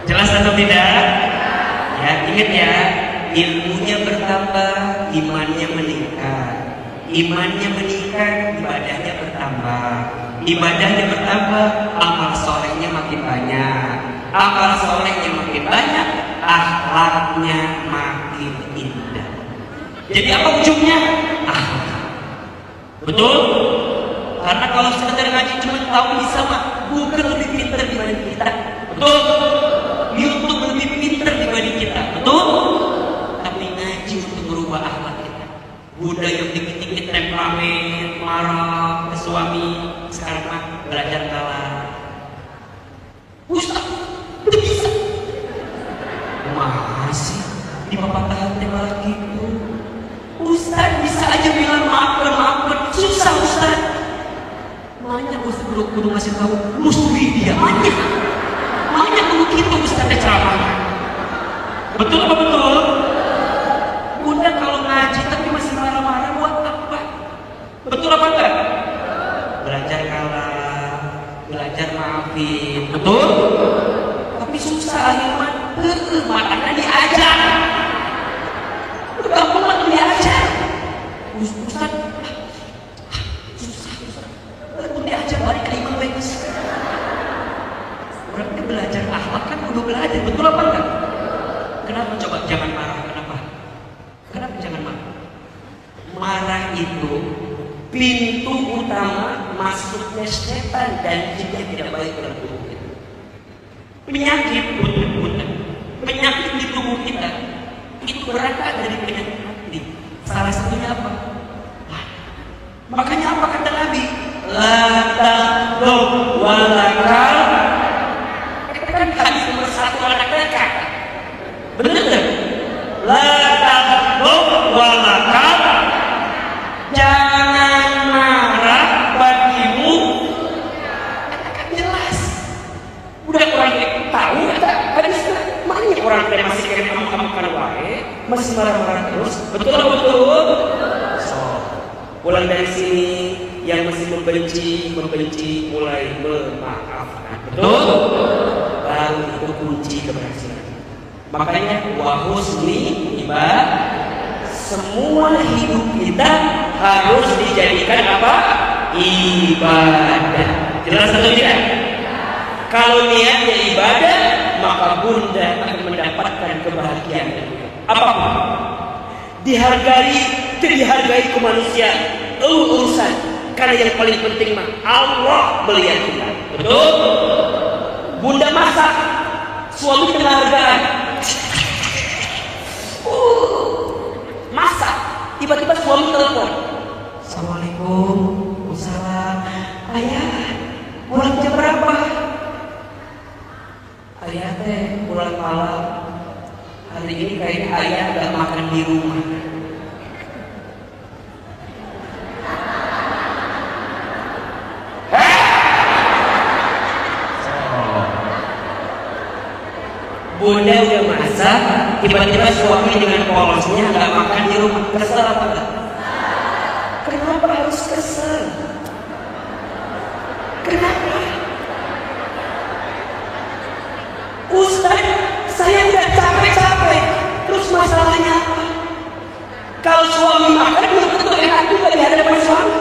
jelas atau tidak? Ya, ingat ya, ilmunya bertambah, imannya meningkat. Imannya meningkat, ibadahnya bertambah. Ibadahnya bertambah, amal solehnya makin banyak. Amal solehnya makin banyak, akhlaknya makin indah. Jadi apa ujungnya? Akhlak. Betul? Karena kalau sekedar ngaji cuma tahu bisa mah, Google lebih pintar dibanding kita. Betul? YouTube lebih pintar dibanding kita. Betul? Tapi ngaji untuk merubah akhlak kita. Budaya yang dikit-dikit temperamen, marah ke suami, sekarang mah belajar kalah. Ustaz, udah bisa. Masih di bapak hati malah gitu. Ustaz bisa aja bilang maafkan, susah Ustaz. Makanya Ustaz kudu ngasih tahu musuhi dia, makanya kudu gitu Ustaz ceramah. Betul apa betul? Bunda kalau ngaji tapi masih marah-marah buat apa? Betul apa enggak? Belajar kalah, belajar maafin, betul? Tapi susah akhirnya, makanya diajar. Gampang mah diajar. Ustaz, susah. Pun diajar balik ke iman bagus. Berarti belajar akhlak kan kudu belajar, betul apa enggak? Kenapa coba jangan marah? Kenapa jangan marah? Marah itu pintu utama masuknya setan dan jin yang tidak baik dalam tubuh kita. Penyakit di tubuh kita itu berangkat dari penyakit hati. Salah satunya apa? Makanya apa kata Nabi? La taqul wa la
membenci, mulai memaafkan. Betul? Baru itu kunci keberhasilan. Makanya wa husni ibadah. Semua hidup kita harus dijadikan apa? Ibadah. Jelas atau tidak? Kalau niatnya ibadah, maka bunda akan mendapatkan kebahagiaan. Apapun dihargai, tidak dihargai ke manusia, urusan. Karena yang paling penting mah Allah melihat kita. Betul? Bunda masak, suami kena hargaan. Masak, tiba-tiba suami telepon. Assalamualaikum, Waalaikumsalam. Ayah, pulang jam berapa? Ayah teh pulang malam. Hari ini kayaknya ayah gak makan di rumah. Bunda udah masak, tiba-tiba suami dengan polosnya nggak makan di rumah. Kesel apa enggak? Kenapa harus kesel? Kenapa? Ustaz, saya udah capek-capek. Terus masalahnya apa? Kalau suami makan belum tentu enak juga di hadapan suami.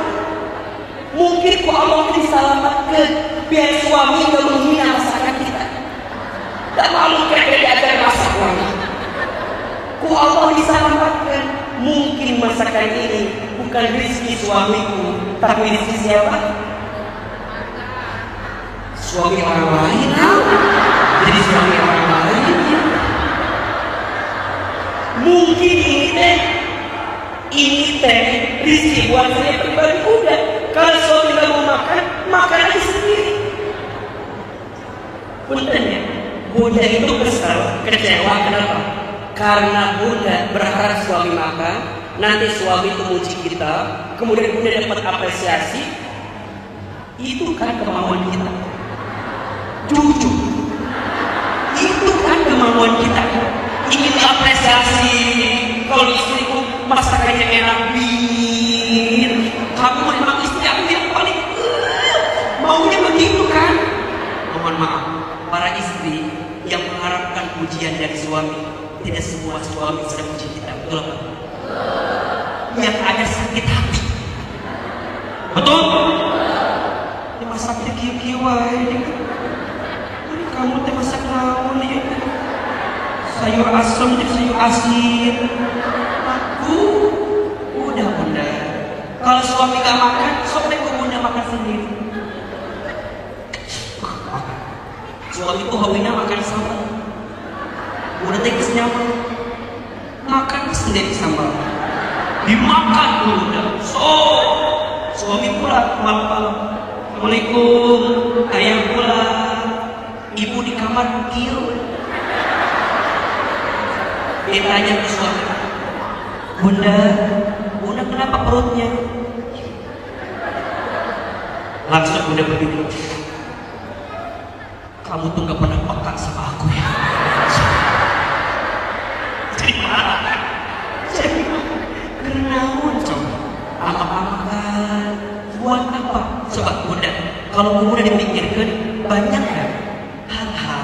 Mungkin ku Allah diselamatkan biar suami nggak menghina masakan kita. Tak malu mereka diajar masak wangi. Ku Allah diselamatkan. Mungkin masakan ini bukan rezeki suamiku, tapi rezeki siapa? Suami orang lain. Jadi suami orang lain. Mungkin ini teh rezeki buat saya pribadi udah. Kalau suami nggak mau makan aja sendiri. Punten ya. Bunda itu kesal, kecewa, kenapa? Karena bunda berharap suami makan, nanti suami itu muji kita, kemudian bunda dapat apresiasi. Itu kan kemauan kita. Jujur, itu kan kemauan kita. Ingin apresiasi. Kalau istriku masakannya enak, kamu memang istri aku yang paling maunya begitu kan? Mohon maaf, para istri yang mengharapkan pujian dari suami, tidak semua suami bisa puji kita, betul apa? Yang ada sakit hati. Betul? Ini masaknya kieu-kieu ini. Kamu teh masak naon ya? Sayur asam jadi sayur asin. Aku udah bunda. Kalau suami gak makan, sok deh bunda makan sendiri. Suami itu hobinya makan sambal. Udah tegas nyaman. Makan sendiri sambal. Dimakan dulu dah. Suami pulang malam-malam. Assalamualaikum. Ayah pulang. Ibu di kamar kieu. Dia tanya ke suami. Bunda kenapa perutnya? Langsung bunda begitu. Kamu tuh gak pernah peka sama aku ya. Jadi marah. Jadi kenaun coba. Amak-amakan. Buat apa? Coba bunda. Kalau bunda dipikirkan banyak kan hal-hal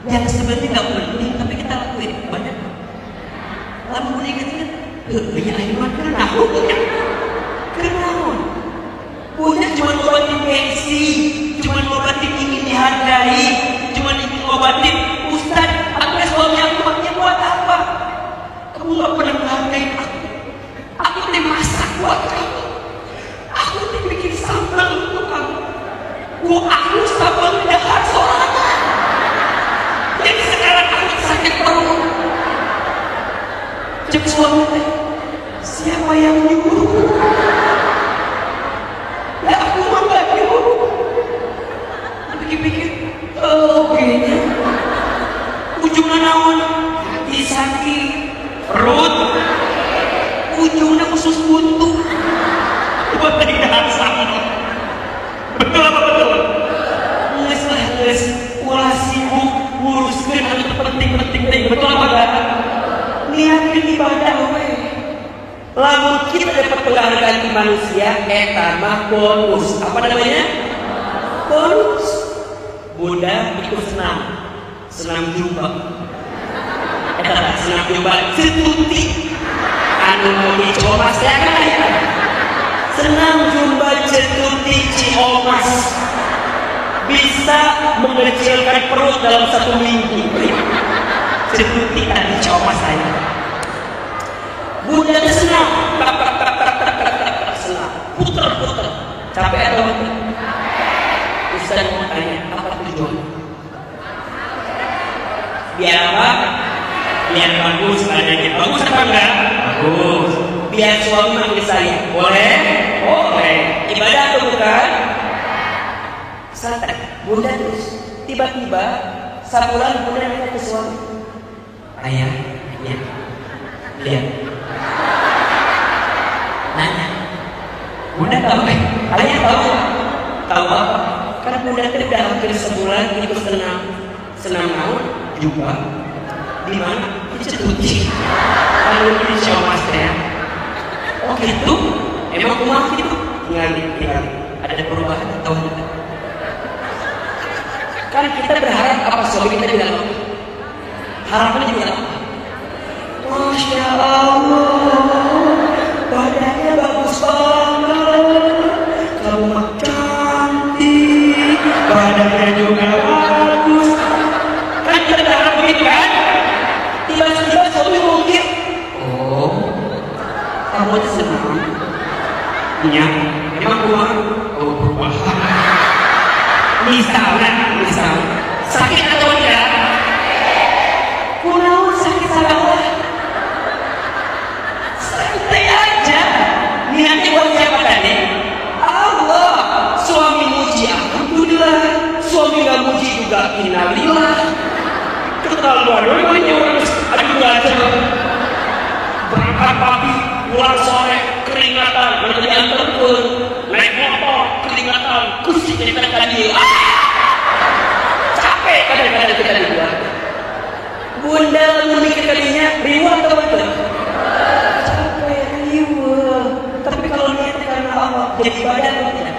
yang sebenarnya gak penting tapi kita lakuin banyak. Lalu bunda ingat-ingat. Banyak air makan aku punya. Kenaun. Bunda cuma ngobatin gengsi, cuma ngobatin ingin dihargai, cuma ingin ngobatin Ustaz, aku suami aku maknya buat apa? Kamu gak pernah menghargai aku. Aku teh masak buat kamu. Aku teh bikin sambal untuk kamu. Aku sambal dahar sorangan. Jadi sekarang aku sakit perut. Cek suami teh, siapa yang nyuruh? Ya aku mah gak nyuruh. Pikir-pikir, kayaknya ujungnya naon? Hati sakit, perut, ujungnya khusus buntu. Buat tadi dasar. Betul apa betul? Nges lah nges, ulah sibuk nguruskan anu penting-penting. Betul apa enggak? Niatkan ibadah we. Lamun kita dapat penghargaan di manusia eta mah bonus. Apa namanya? Bonus. Bunda ikut senam jumba. Eta senam jumba cetuti. Anu mau dicomas ya kan ya. Senam jumba cetuti Ciomas bisa mengecilkan perut dalam 1 minggu. Cetuti tadi Ciomas saya. Bunda senam, senam, puter. Capek atau enggak? Ustaz mau tanya, apa tujuan? Biar apa? Biar bagus badannya. Bagus apa enggak? Bagus. Biar suami manggil saya. Boleh? Boleh. Ibadah atau bukan? Santai. Bunda terus. Tiba-tiba sabulan bunda nanya ke suami. Ayah, ya. Lihat. Nanya. Bunda tahu ayah tahu apa? Karena bunda itu udah hampir sebulan ikut senam naon juga. Di mana? Di Cetuti. Kalau di Ciomas ya. Oh gitu? Emang kumah gitu? Tinggal. Ada perubahan atau enggak? Kan kita berharap apa suami kita juga apa? Harapannya juga apa? Masya Allah, badannya bagus banget, kamu mah cantik, badannya juga bagus. Kan kita berharap begitu kan? Tiba-tiba suami mungkin, oh, kamu aja senang. Iya, emang gua, oh gua. Misalnya, sakit atau tidak? Kurang sakit salah. Santai aja. Niatnya buat siapa tadi? Allah. Suami muji alhamdulillah. Suami nggak muji juga innalillah. Keterlaluan namanya orang. Aduh nggak ada. Berangkat pagi, pulang sore, keringatan, nanti diantar pun naik motor, keringatan, kusik kita tadi. Capek kadang-kadang kita dibuat. Bunda memikirkannya riwah atau betul? Capek riwah. Tapi kalau niatnya karena Allah, jadi badan atau tidak?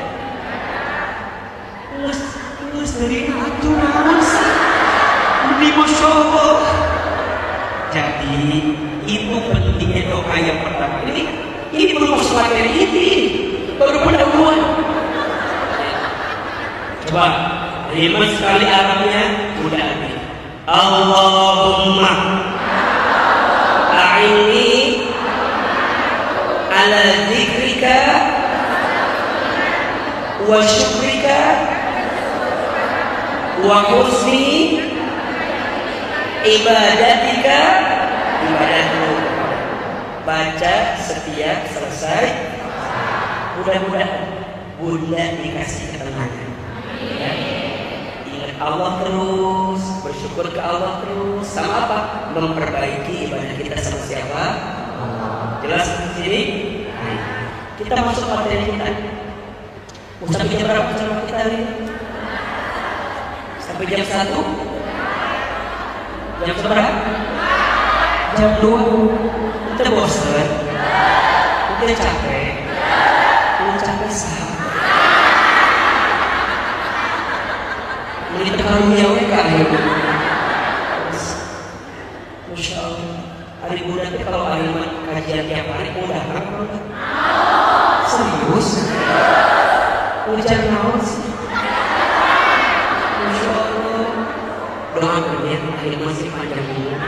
Ngus dari aku nawas. Ini Masya Allah. Jadi itu pentingnya doa yang pertama ini belum masuk materi ini, baru pendahuluan. Coba lima sekali Arabnya udah ada. Allahumma a'inni ala dzikrika wa syukrika wa husni ibadatika. Ibadahmu baca setiap selesai. Mudah-mudahan Bunda dikasih ketenangan ya. Ingat Allah terus, bersyukur ke Allah terus. Sama apa? Memperbaiki ibadah kita sama siapa? Jelas di sini? Kita masuk materi kita. Sampai jam berapa ceramah kita hari ini? Sampai jam 1? Jam berapa? Jam 2. Kita bosan, kita capek, sah. Menit karunia we ka akhirnya. Masya Allah. Hari Bunda itu kalau hari kajian tiap hari mudah kan? Serius? Ujian naon sih? Masya Allah. Doakan ya, akhir masih panjang umur.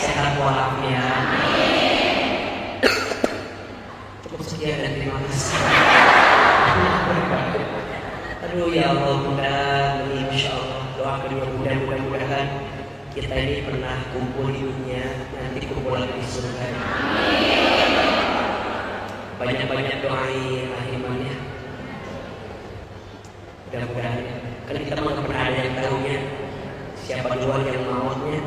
Sehat walafiat. Cukup sekian dan terima kasih. Aduh ya Allah, Insya Allah doa kedua mudah-mudahan kita ini pernah kumpul di dunia, nanti kumpul lagi di surga. Banyak-banyak doain ahimannya. Mudah-mudahan kan kita nggak pernah ada yang tahunya siapa duluan yang mautnya.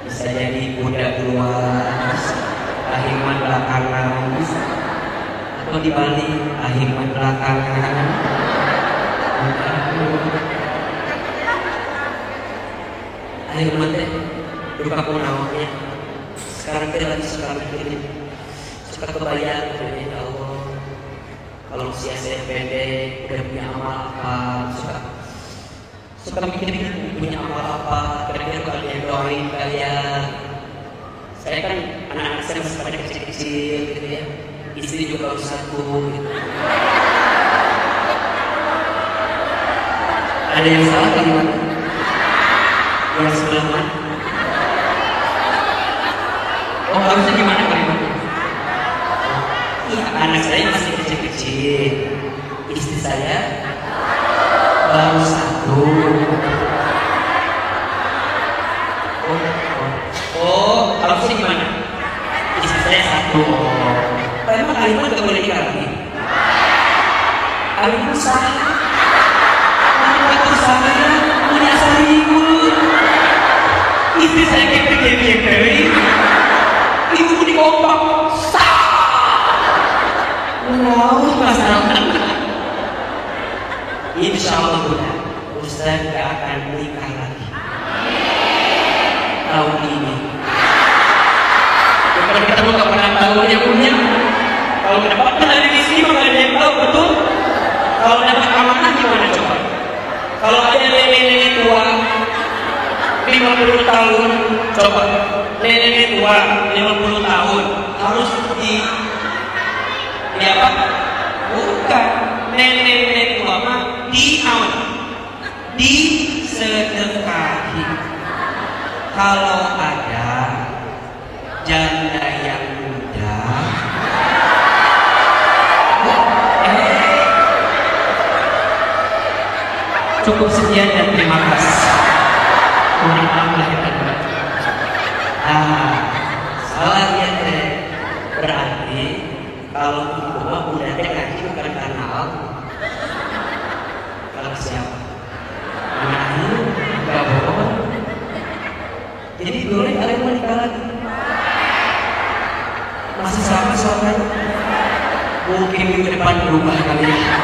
Bisa jadi Bunda duluan, ahiman belakangan, atau dibalik ahiman belakangan. Ahiman teh duka punawanya. Sekarang kita lagi suka suka kebayang ya Allah, kalau usia saya pendek udah punya amal apa, suka mikir-mikir punya amal apa, kira-kira kalau dia doain kayak saya kan anak-anak saya masih pada kecil-kecil gitu ya, istri juga harus satu gitu. Ada yang salah gimana? Yang sebelah mana? Oh, harusnya gimana kalimatnya? Iya, anak saya masih kecil-kecil, istri saya baru satu. Oh, harusnya gimana? Istri saya satu. Emang kalimat gak boleh dikali? Kalimat salah. Kalimat salah. Punya sarikul. Istri saya kepek-kepek. Ibu di kompak. Wow, masalah. Insya Allah Ustaz gak akan menikah lagi tahun ini. Kalau ketemu gak pernah tahu dia punya. Kalau mendapatkan dari di sini maka ada yang tahu betul. Kalau dapat amanah gimana coba? Kalau ada nenek-nenek tua 50 tahun, coba nenek tua 50 tahun harus di apa? Bukan nenek tua mah disedekahi. Kalau ada janda yang muda, cukup sekian dan terima kasih. Mohon maaf lahir dan batin. Salah ya teh. Berarti kalau ibu mah udah teh ngaji bukan karena Allah. Kalau siapa? Nah, enggak bohong. Jadi boleh kalian menikah lagi. Masih sama suaranya. Mungkin minggu depan berubah kali ya.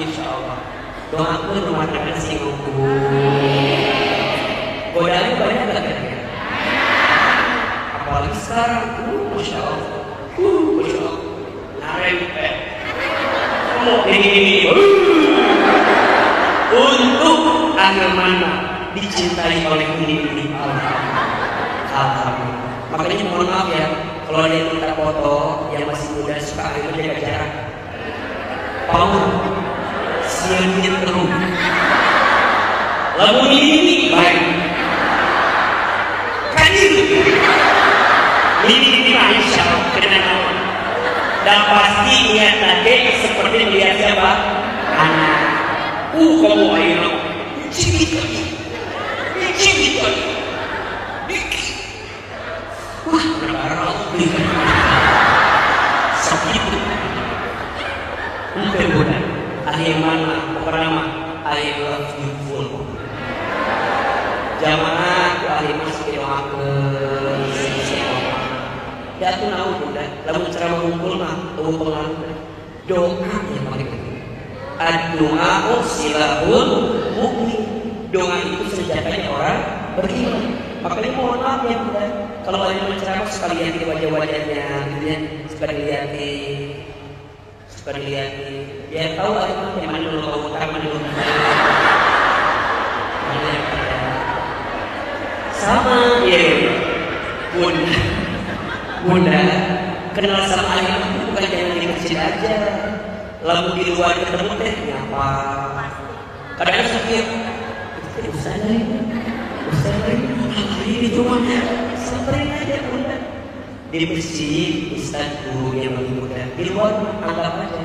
Insya Allah. Doaku rumah tangga sih godaannya banyak gak kira-kira? Apalagi sekarang, Masya Allah. Masya Allah. Narempet. Ini. Untuk akhir mana dicintai oleh ini. Alhamdulillah. Makanya mohon maaf ya, kalau ada yang minta foto yang masih muda suka akhirnya jaga jarak. Power. Siangnya terus. Lagu ini baik. Kan itu. Ini Insya Allah kena nama. Dan pasti niat nanti seperti melihat siapa? Anak. Kamu ayo. Cipit lagi. Wah, berbarang. Sakit. Mungkin bukan. Akhir mana? Pertama, I love you full. Jamaah, akhir masuk doakan. Ya tuh nahu bunda. Lalu ceramah ngumpul mah, pengaruh. Doa yang paling penting. Doa silahul mukmin. Doa itu senjatanya orang beriman. Makanya mohon maaf ya bunda. Kalau ada yang ceramah suka lihatin wajah-wajahnya, gitu ya, suka dilihatin. Biar tahu yang mana dulu kau utama dulu. Sama ya, bunda kenal sama ayah bukan jangan di masjid aja, lalu di luar ketemu teh nyapa. Kadang-kadang sakit, usah ini cuma samperin aja bunda. Di masjid ustaz gurunya bagi muda, di luar anggap aja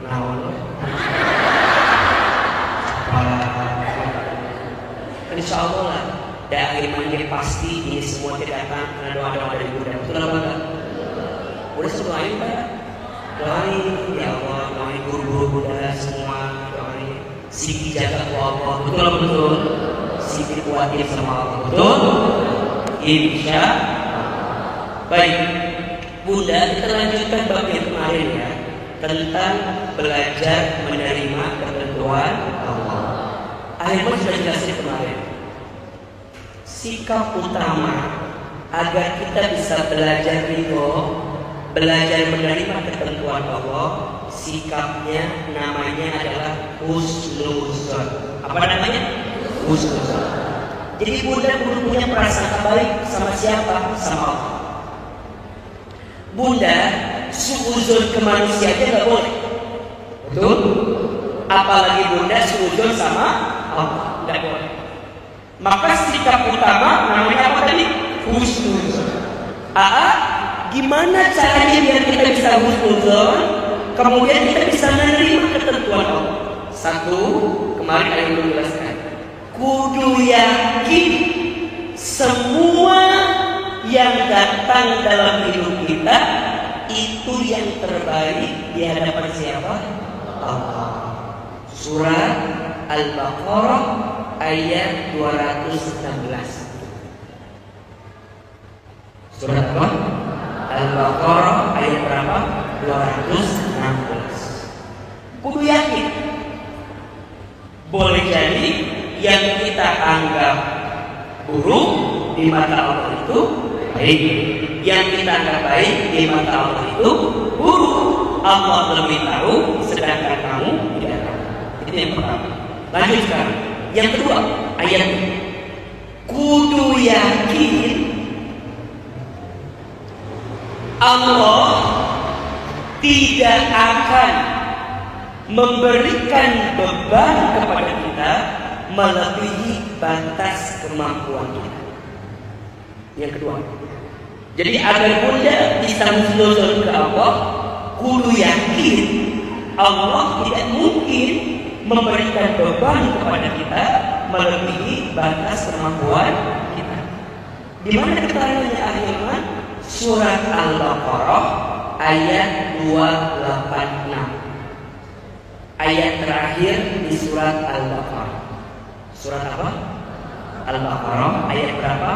naon. Insya Allah lah dari manggil pasti ini semua tidak datang karena doa-doa dari Bunda. Betul apa enggak? Udah doain Pak. Doain ya Allah, doain guru-guru Bunda semua, doain Siti jaga Allah. Betul apa betul? Siti kuatin sama Allah. Betul? Insya baik, Bunda, kita lanjutkan bab yang kemarin ya, tentang belajar menerima ketentuan Allah. Akhirnya sudah jelasin kemarin. Sikap utama agar kita bisa belajar ridho belajar menerima ketentuan Allah, sikapnya namanya adalah husnuzon. Apa namanya? Husnuzon. Jadi Bunda kudu punya prasangka baik sama siapa? Sama Allah. Bunda suuzon ke manusia aja nggak boleh, betul? Apalagi Bunda suuzon sama Allah, nggak boleh. Maka sikap utama namanya apa tadi? Husnuzon. Gimana caranya biar kita bisa husnuzon, kemudian kita bisa menerima ketentuan Allah? Satu, kemarin kalian belum jelaskan. Kudu yakin semua yang datang dalam hidup kita itu yang terbaik di hadapan siapa? Allah. Surah Al-Baqarah ayat 216. Surah apa? Al-Baqarah ayat berapa? 216. Kudu yakin. Boleh jadi yang kita anggap buruk di mata Allah itu baik, yang kita anggap baik di mata Allah itu buruk. Allah lebih tahu, sedangkan kamu tidak tahu. Itu yang pertama. Lanjut sekarang. Yang kedua, ayat ini. Kudu yakin Allah tidak akan memberikan beban kepada kita melebihi batas kemampuan kita. Yang kedua, jadi agar Bunda bisa husnuzon ke Allah, kudu yakin Allah tidak mungkin memberikan beban kepada kita melebihi batas kemampuan kita. Di mana keterangannya akhirnya? Surat Al-Baqarah ayat 286. Ayat terakhir di surat Al-Baqarah. Surat apa? Al-Baqarah ayat berapa?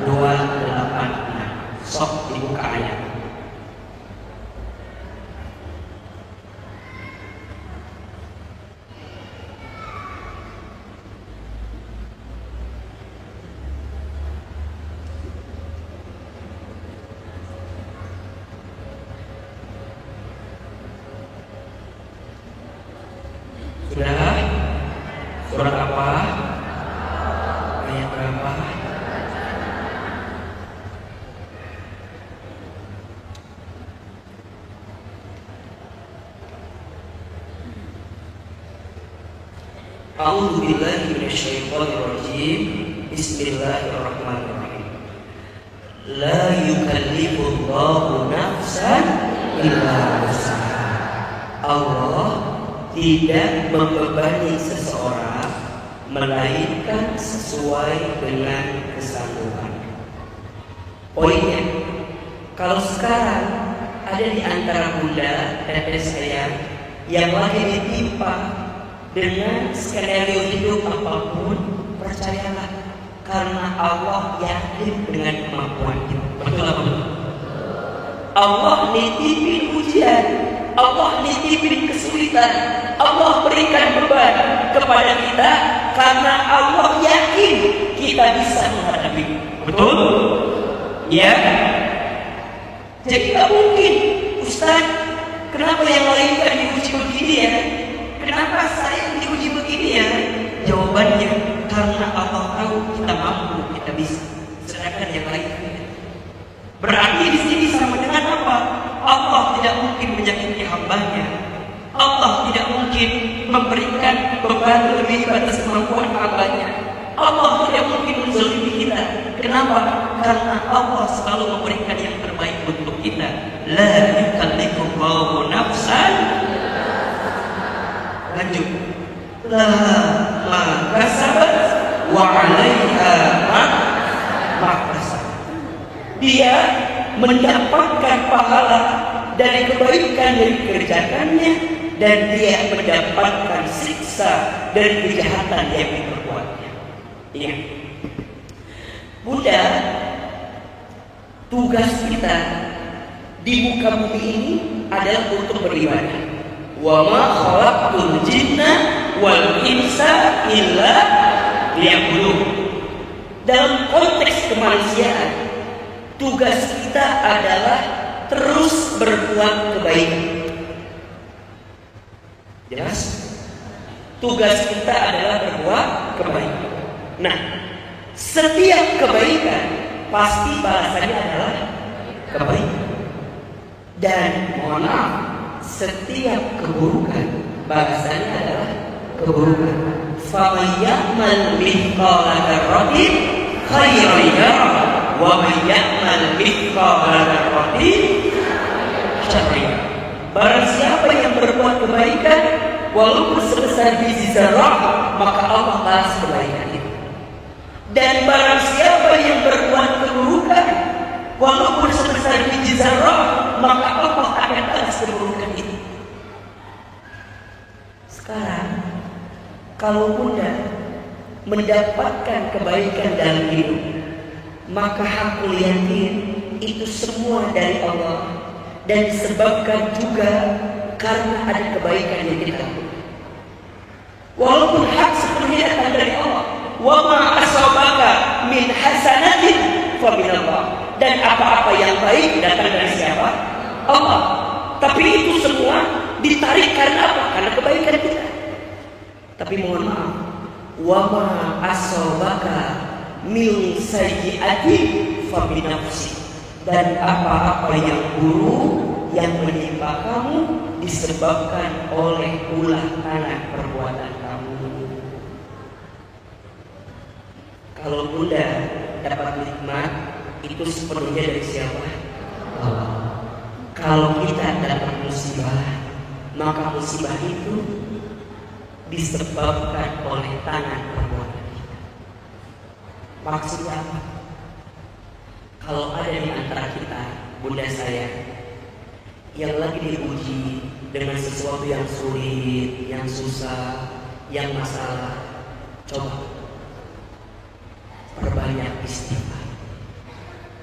286. Sok dibuka ayat. Sudah? Surat apa? Ayat berapa? A'udzu billahi minasyaitonir rajim. Bismillahirrahmanirrahim. La yukallifullahu nafsan illa wus'aha. Allah tidak membebani seseorang melainkan sesuai dengan kesanggupan. Poinnya, kalau sekarang ada di antara Bunda dan saya yang lagi ditimpa dengan skenario hidup apapun, percayalah, karena Allah yakin dengan kemampuan kita. Betul apa betul? Allah nitipin ujian, Allah nitipin kesulitan, Allah berikan beban kepada kita karena Allah yakin kita bisa menghadapi. Betul? Ya. Jadi tak mungkin, Ustaz, kenapa yang lain kan diuji begini ya? Kenapa saya diuji begini ya? Jawabannya, karena Allah tahu kita mampu, kita bisa. Sedangkan yang lain tidak. Berarti di sini sama dengan apa? Allah tidak mungkin menyakiti hambanya. Allah tidak mungkin memberikan beban lebih batas kemampuan hambanya. Allah tidak mungkin menzalimi kita. Kenapa? Karena Allah selalu memberikan yang terbaik untuk kita. La yukallifullahu nafsan. Lanjut. Laha ma kasabat wa 'alaiha ma kasabat. Dia mendapatkan pahala dari kebaikan yang dikerjakannya, dan dia mendapatkan siksa dari kejahatan yang diperbuatnya. Ingat, Bunda, tugas kita di muka bumi ini adalah untuk beribadah. Wa ma khalaqtul jinna wal insa illa liya'budun. Dalam konteks kemanusiaan, tugas kita adalah terus berbuat kebaikan. Jelas? Tugas kita adalah berbuat kebaikan. Nah, setiap kebaikan pasti balasannya adalah kebaikan. Dan mohon maaf, setiap keburukan balasannya adalah keburukan. فَمَنْ يَعْمَلْ مِثْقَالَ ذَرَّةٍ خَيْرًا يَرَهُ وَمَنْ يَعْمَلْ مِثْقَالَ ذَرَّةٍ شَرًّا يَرَهُ. Barang siapa yang berbuat kebaikan walaupun sebesar biji zarah, maka Allah balas kebaikan itu. Dan barang siapa yang berbuat keburukan walaupun sebesar biji zarah, maka Allah akan balas keburukan itu. Sekarang, kalau Bunda mendapatkan kebaikan dalam hidup, maka aku yakin itu semua dari Allah dan disebabkan juga karena ada kebaikan yang kita lakukan. Walaupun hak sepenuhnya datang dari Allah, wa ma asabaka min hasanatin fa min Allah. Dan apa-apa yang baik datang dari siapa? Allah. Tapi itu semua ditarik karena apa? Karena kebaikan kita. Tapi mohon maaf, wa ma asabaka min sayyi'atin fa min nafsi. Dan apa-apa yang buruk yang menimpa kamu disebabkan oleh ulah tangan perbuatan kamu. Kalau Bunda dapat nikmat, itu sepenuhnya dari siapa? Allah. Kalau kita dapat musibah, maka musibah itu disebabkan oleh tangan perbuatan kita. Maksudnya apa? Kalau ada di antara kita, Bunda saya, yang lagi diuji dengan sesuatu yang sulit, yang susah, yang masalah, coba perbanyak istighfar.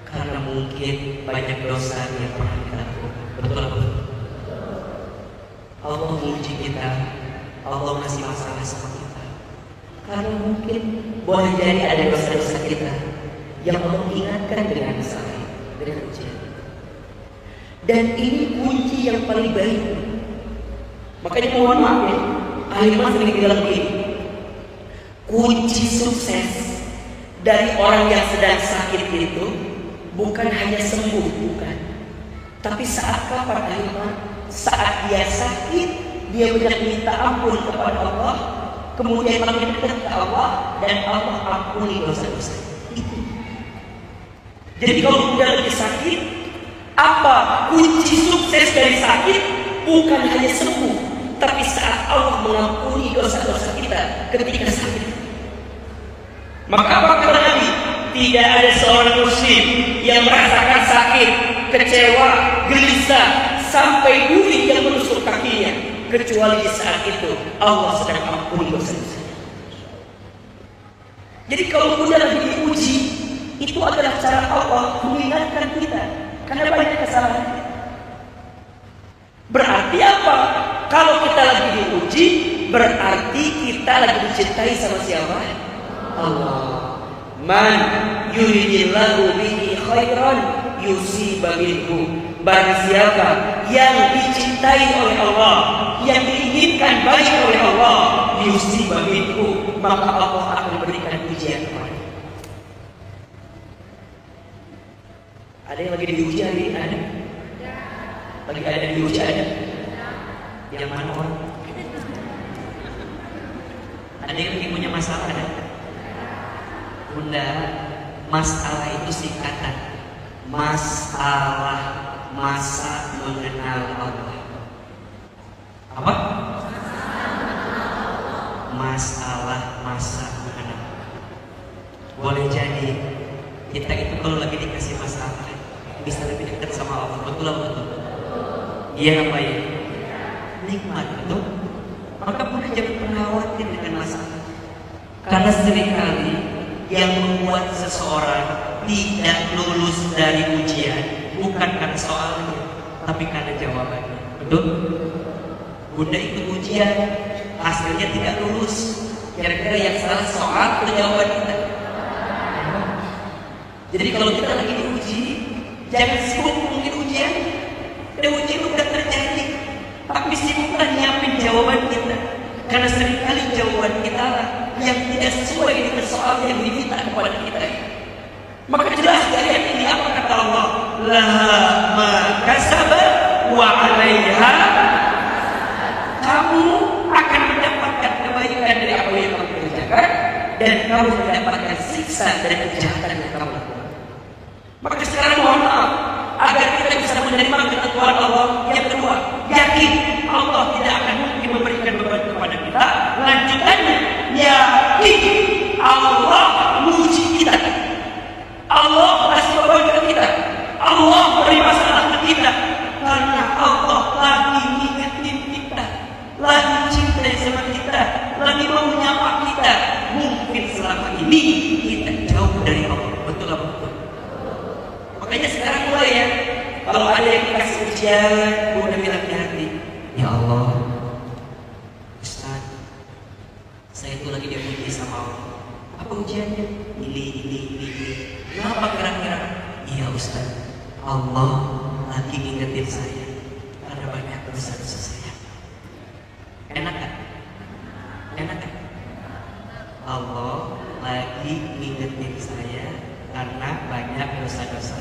Karena mungkin banyak dosa yang pernah kita lakukan. Betul? Allah menguji kita, Allah masih masalah sama kita. Karena mungkin boleh jadi ada dosa-dosa kita yang Allah ingatkan dengan masalah, dengan ujian. Dan ini kunci yang paling baik. Makanya mohon maaf ya, ahli mas sering bilang begini, kunci sukses dari orang yang sedang sakit itu bukan hanya sembuh, bukan. Tapi saat kapan ahli mas? Saat dia sakit, dia banyak minta ampun kepada Allah, kemudian makin dekat ke Allah, dan Allah ampuni dosa-dosa. Itu. Jadi kalau Bunda lagi sakit, apa kunci sukses dari sakit? Bukan hanya sembuh, tapi saat Allah mengampuni dosa-dosa kita ketika sakit. Maka apa kata Nabi? Tidak ada seorang muslim yang merasakan sakit, kecewa, gelisah, sampai duri yang menusuk kakinya, kecuali di saat itu Allah sedang ampuni dosa-dosa. Jadi kalau Bunda lagi diuji, itu adalah cara Allah mengingatkan kita karena banyak kesalahan kita. Berarti apa? Kalau kita lagi diuji, berarti kita lagi dicintai sama siapa? Allah. Man yuridillahu bihi khairan yusiba minhu. Barang siapa yang dicintai oleh Allah, yang diinginkan baik oleh Allah, yusiba minhu, maka Allah akan berikan ujian kepada. Ada yang lagi diuji hari ini? Ada? Lagi ada yang diuji ada? Yang mana orang? Ada yang lagi punya masalah ada? Bunda, masalah itu singkatan. Masalah masa mengenal Allah. Apa? Masalah masa mengenal. Boleh jadi kita itu kalau lagi dikasih masalah bisa lebih dekat sama Allah. Betul atau betul? Iya apa ya? Nikmat, betul? Maka Bunda jangan pernah khawatir dengan masalah. Karena seringkali yang membuat seseorang tidak lulus dari ujian bukan karena soalnya, tapi karena jawabannya. Betul? Bunda ikut ujian, hasilnya tidak lulus. Kira-kira yang salah soal atau jawaban kita? Jadi kalau kita lagi diuji, jangan sibuk mungkin ujian,
uji itu udah terjadi, tapi sibuklah nyiapin jawaban kita. Karena seringkali jawaban kita lah yang tidak sesuai dengan soal yang diminta kepada kita. Maka jelas dari ayat ini apa kata Allah? Laha ma kasabat wa 'alaiha. Kamu akan mendapatkan kebaikan dari apa yang kamu kerjakan, dan kamu mendapatkan siksa dari kejahatan yang kamu lakukan. Maka sekarang mohon maaf, agar kita bisa menerima ketentuan Allah. Yang kedua, yakin Allah tidak akan mungkin memberikan beban kepada kita. Lanjutannya, yakin Allah menguji kita. Allah kasih beban ke kita. Allah beri masalah ke kita. Karena Allah lagi ngingetin kita, lagi cinta sama kita, lagi mau menyapa kita. Mungkin selama ini kita jauh dari Allah. Betul apa betul? Makanya sekarang mulai ya, kalau ada yang dikasih ujian, gue udah bilang di hati, ya Allah, Ustaz, saya itu lagi diuji sama Allah. Apa ujiannya? Ini. Kenapa kira-kira? Iya Ustaz, Allah lagi ngingetin saya karena banyak dosa-dosa saya. Enak kan? Enak kan? Allah lagi ngingetin saya karena banyak dosa-dosa.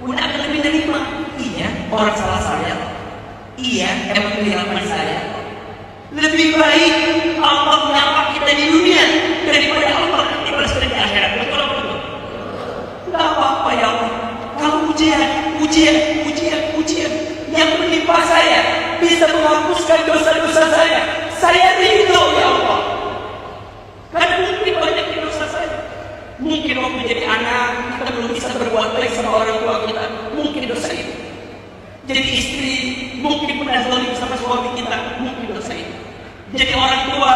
Udah akan lebih nerima. Iya, orang salah saya. Iya, emang kehilangan saya. Lebih baik Allah menyapa kita di dunia daripada Allah nanti balas di akhirat. Betul betul. Tidak apa-apa ya Allah. Kalau ujian yang menimpa saya bisa menghapuskan dosa-dosa saya ridho ya Allah. Karena mungkin banyak dosa saya. Mungkin waktu jadi anak kita belum bisa berbuat baik sama orang tua kita. Mungkin dosa itu. Jadi istri mungkin pernah zalim sama suami kita. Mungkin dosa itu. Jadi orang tua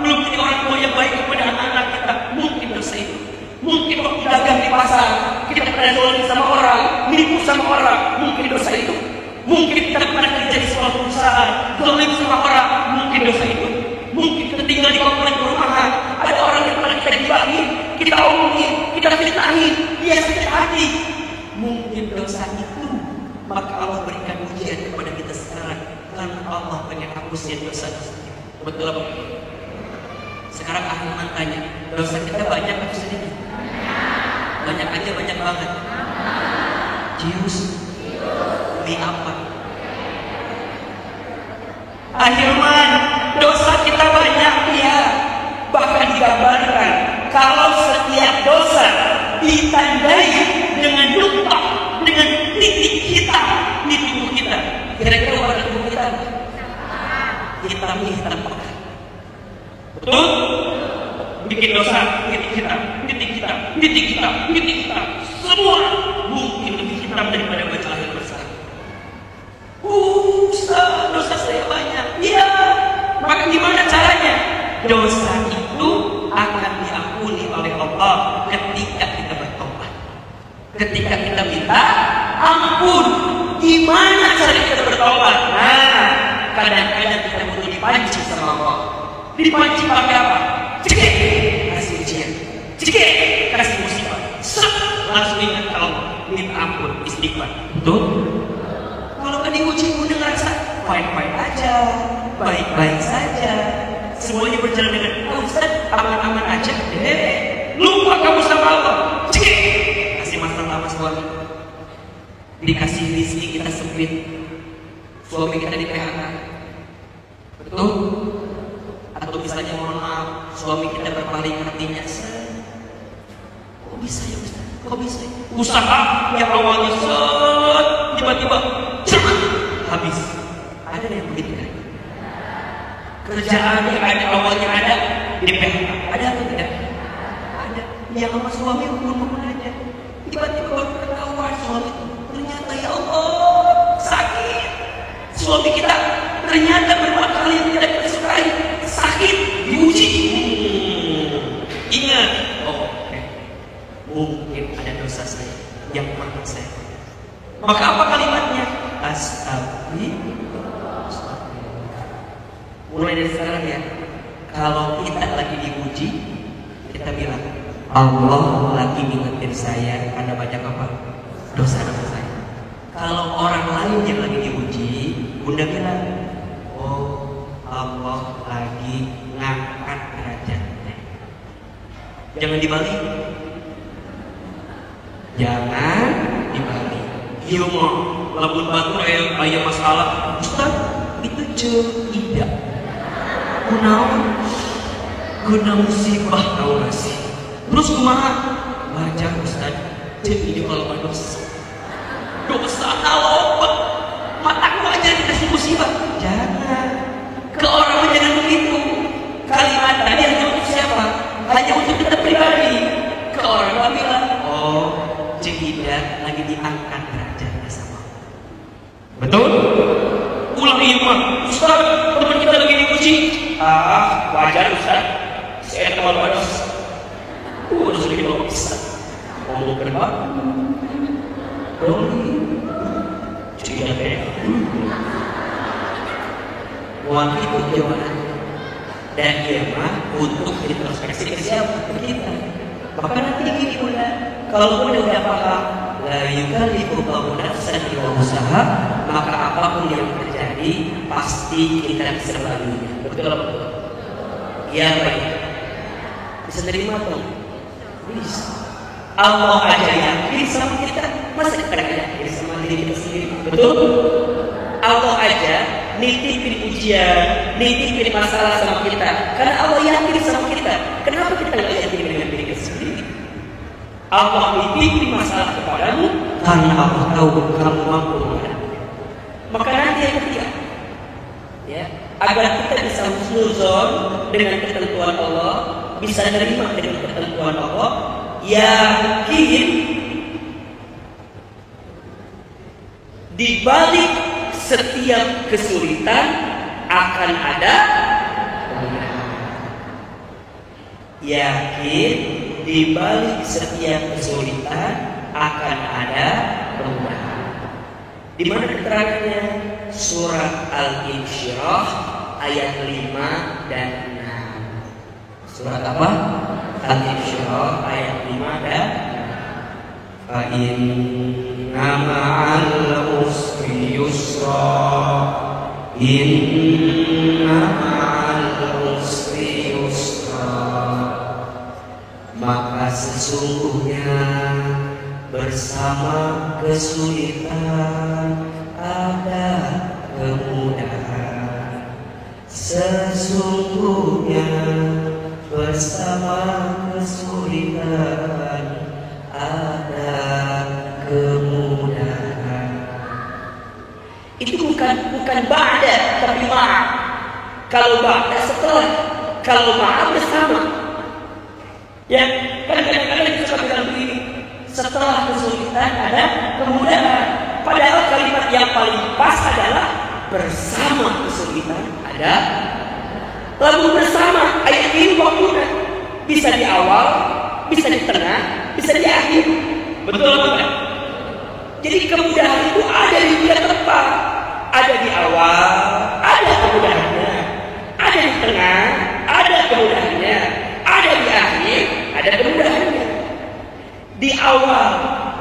belum jadi orang tua yang baik kepada anak-anak kita. Mungkin dosa itu. Mungkin waktu dagang di pasar kita pernah zalim sama orang, nipu sama orang. Mungkin dosa itu. Mungkin kita pernah kerja di sebuah perusahaan, zalim sama orang. Mungkin dosa itu. Mungkin kita tinggal di komplek perumahan, ada orang yang pernah kita gibahin, kita omongin, kita fitnahin, dia sakit hati. Mungkin dosa itu, maka Allah berikan ujian kepada kita sekarang, karena Allah pengen hapusin dosa-dosa kita. Betul apa? Sekarang Ahilman tanya, dosa kita banyak atau sedikit? Banyak aja, banyak banget. Cius, di apa? Ahilman, dosa kita banyak ya. Bahkan digambarkan kalau setiap dosa ditandai dengan luka, dengan titik hitam di tubuh kita. Kira-kira pada tubuh kita hitam pekat. Betul? Bikin dosa, titik hitam. Semua mungkin lebih hitam daripada baju akhir besar. Dosa saya banyak. Iya. Maka gimana caranya? Dosa itu akan diampuni oleh Allah ketika kita bertobat. Ketika kita minta ampun. Gimana cara kita bertobat? Nah, kadang-kadang kita butuh dipancing sama Allah. Dipancing pakai apa? Cekik, kasih ujian. Cekik, kasih musibah. Langsung ingat ke Allah, minta ampun, istighfar. Betul? Kalau kan diuji udah ngerasa baik-baik aja, baik-baik saja, semuanya berjalan dengan Ustaz, aman-aman aja. Lupa kamu sama Allah. Cekik, kasih masalah sama suami. Dikasih rezeki kita sempit, suami kita di PHK. Betul? Atau misalnya mohon maaf, suami kita berpaling hatinya. Kok bisa ya Ustaz? Kok bisa ya? Usaha yang awalnya tiba-tiba habis. Ada yang begitu kan? Kerjaan yang ada awalnya ada di PHK. Ada atau tidak? Ada. Yang sama suami hubungan aja. Tiba-tiba baru ketahuan suami itu. Ternyata ya Allah sakit. Suami kita ternyata berbuat hal yang tidak kita sukai. Sakit, diuji. Ingat, mungkin ada dosa saya yang pernah saya. Maka apa kalimatnya? Astagfirullah. Mulai dari sekarang ya, kalau kita lagi diuji, kita bilang Allah lagi ngingetin saya karena banyak apa? dosa-dosa saya. Kalau orang lain yang lagi diuji, Bunda bilang, oh Allah lagi ngangkat derajatnya. Jangan dibalik. Jangan dibalik. Iya mah, lamun batur aya masalah. Ustaz, itu tidak. Guna musibah tahu gak sih? Terus kumaha? Wajar Ustaz. Jadi kalau dosa. Dosa apa? Mataku aja dikasih musibah. Jangan. Ke orang jangan begitu. Kalimat tadi hanya untuk siapa? Hanya untuk kita pribadi. Ke orang bilang, oh, Cehidat lagi diangkat derajatnya sama. Betul? Ulang iman. Ustaz, teman kita lagi diuji. Wajar Ustaz. Saya teman wadas. Udah sedikit lo bisa. Ngomong berapa? Cehidat ya. Uang itu jawaban. Dan dia mah untuk introspeksi ke siapa? Ke kita. Maka nanti gini kalau udah paham la yukallifu nafsan illa usaha, maka apapun yang terjadi pasti kita bisa melaluinya. Betul apa? Ya baik. Bisa terima dong? Bisa. Allah aja yakin sama kita, masa kita gak yakin sama diri kita sendiri? Betul? Allah aja nitipin ujian, nitipin masalah sama kita, karena Allah yakin sama kita. Kenapa kita gak yakin dengan diri kita sendiri? Allah nitipin masalah kepadamu karena Allah tahu kamu mampu menghadapinya. Maka nanti yang ketiga, ya, agar kita bisa husnuzon dengan ketentuan Allah, bisa menerima dengan ketentuan Allah, yakin di balik setiap kesulitan akan ada kemudahan. Yakin di balik setiap kesulitan akan ada kemudahan. Di mana keterangannya? Surat Al-Insyirah ayat 5 dan 6. Surat apa? Al-Insyirah ayat 5 dan 6. Fa inna ma'al usri yusra. Inna ma'al usri yusra. Maka sesungguhnya bersama kesulitan ada kemudahan. Sesungguhnya bersama kesulitan ada kemudahan. Itu bukan ba'da tapi ma'a. Kalau ba'da setelah, kalau ma'a bersama. Ya, kadang-kadang kita bilang begini, setelah kesulitan ada kemudahan. Padahal kalimat yang paling pas adalah bersama kesulitan ada. Lalu bersama ayat ini waktunya bisa di awal, bisa di tengah, bisa di akhir. Betul bukan? Jadi kemudahan itu ada di tiga tempat. Ada di awal, ada kemudahannya. Ada di tengah, ada kemudahannya. Ada di akhir, ada kemudahannya. Di awal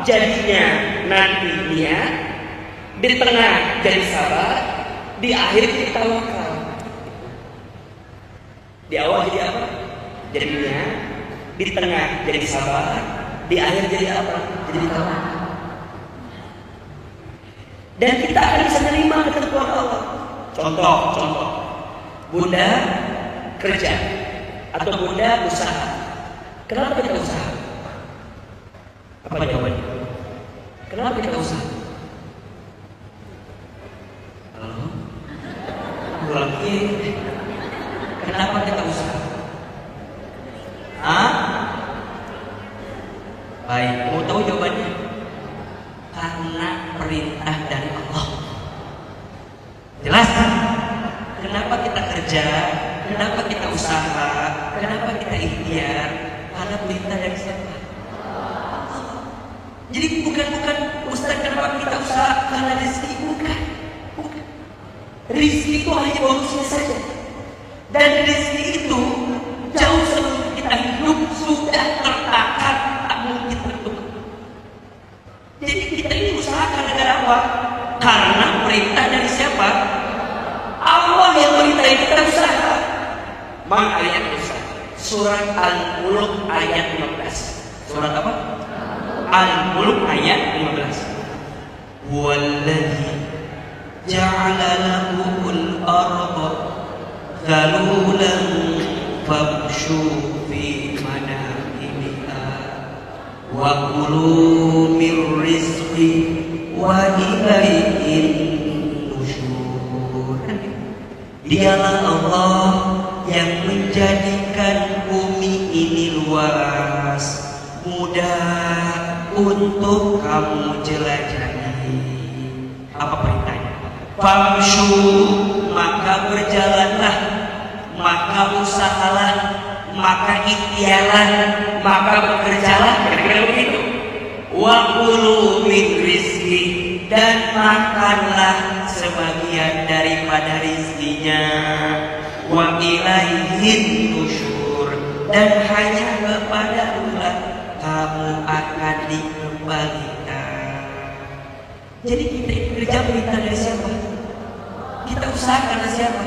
jadinya nanti niat, di tengah jadi sabar, di akhir jadi tawakal. Di awal jadi apa? Jadi niat, di tengah jadi sabar, di akhir jadi apa? Jadi tawakal. Dan kita akan bisa menerima ketentuan Allah. Contoh, Bunda kerja atau Bunda usaha. Kenapa kita usaha? Apa jawabannya? Kenapa kita usaha? Halo? Lagi. Kenapa kita usaha? Baik, mau tahu jawabannya? Karena perintah dari Allah. Jelas? Kenapa kita kerja? Kenapa kita usaha? Kenapa kita ikhtiar? Karena perintah dari siapa? Jadi bukan Ustaz kenapa kita usaha karena rezeki, bukan. Rezeki itu hanya bonusnya saja. Dan rezeki itu jauh sebelum kita hidup sudah tertakar, tak mungkin tertukar. Jadi kita
Kenapa? Karena perintah dari siapa? Allah yang merintahin kita usaha. Mana ayat usaha? Surat Al-Mulk ayat 15. Surat apa? Al-Mulk ayat 15. Wallazi ja'ala lakumul arda zalulan famshu fi manakibiha wa kulu min rizqi wa ilaihin nusyur. Dialah Allah yang menjadikan bumi ini luas, mudah untuk kamu jelajahi. Apa perintahnya? Famshu, maka berjalanlah, maka usahalah, maka ikhtiarlah, maka bekerjalah, kira-kira begitu. Wa kulu min rizki, dan makanlah sebagian daripada rizkinya. Wa ilaihin nusyur, dan hanya kepada Allah kamu akan dikembalikan. Jadi kita kerja perintah dari siapa? Kita usaha karena siapa?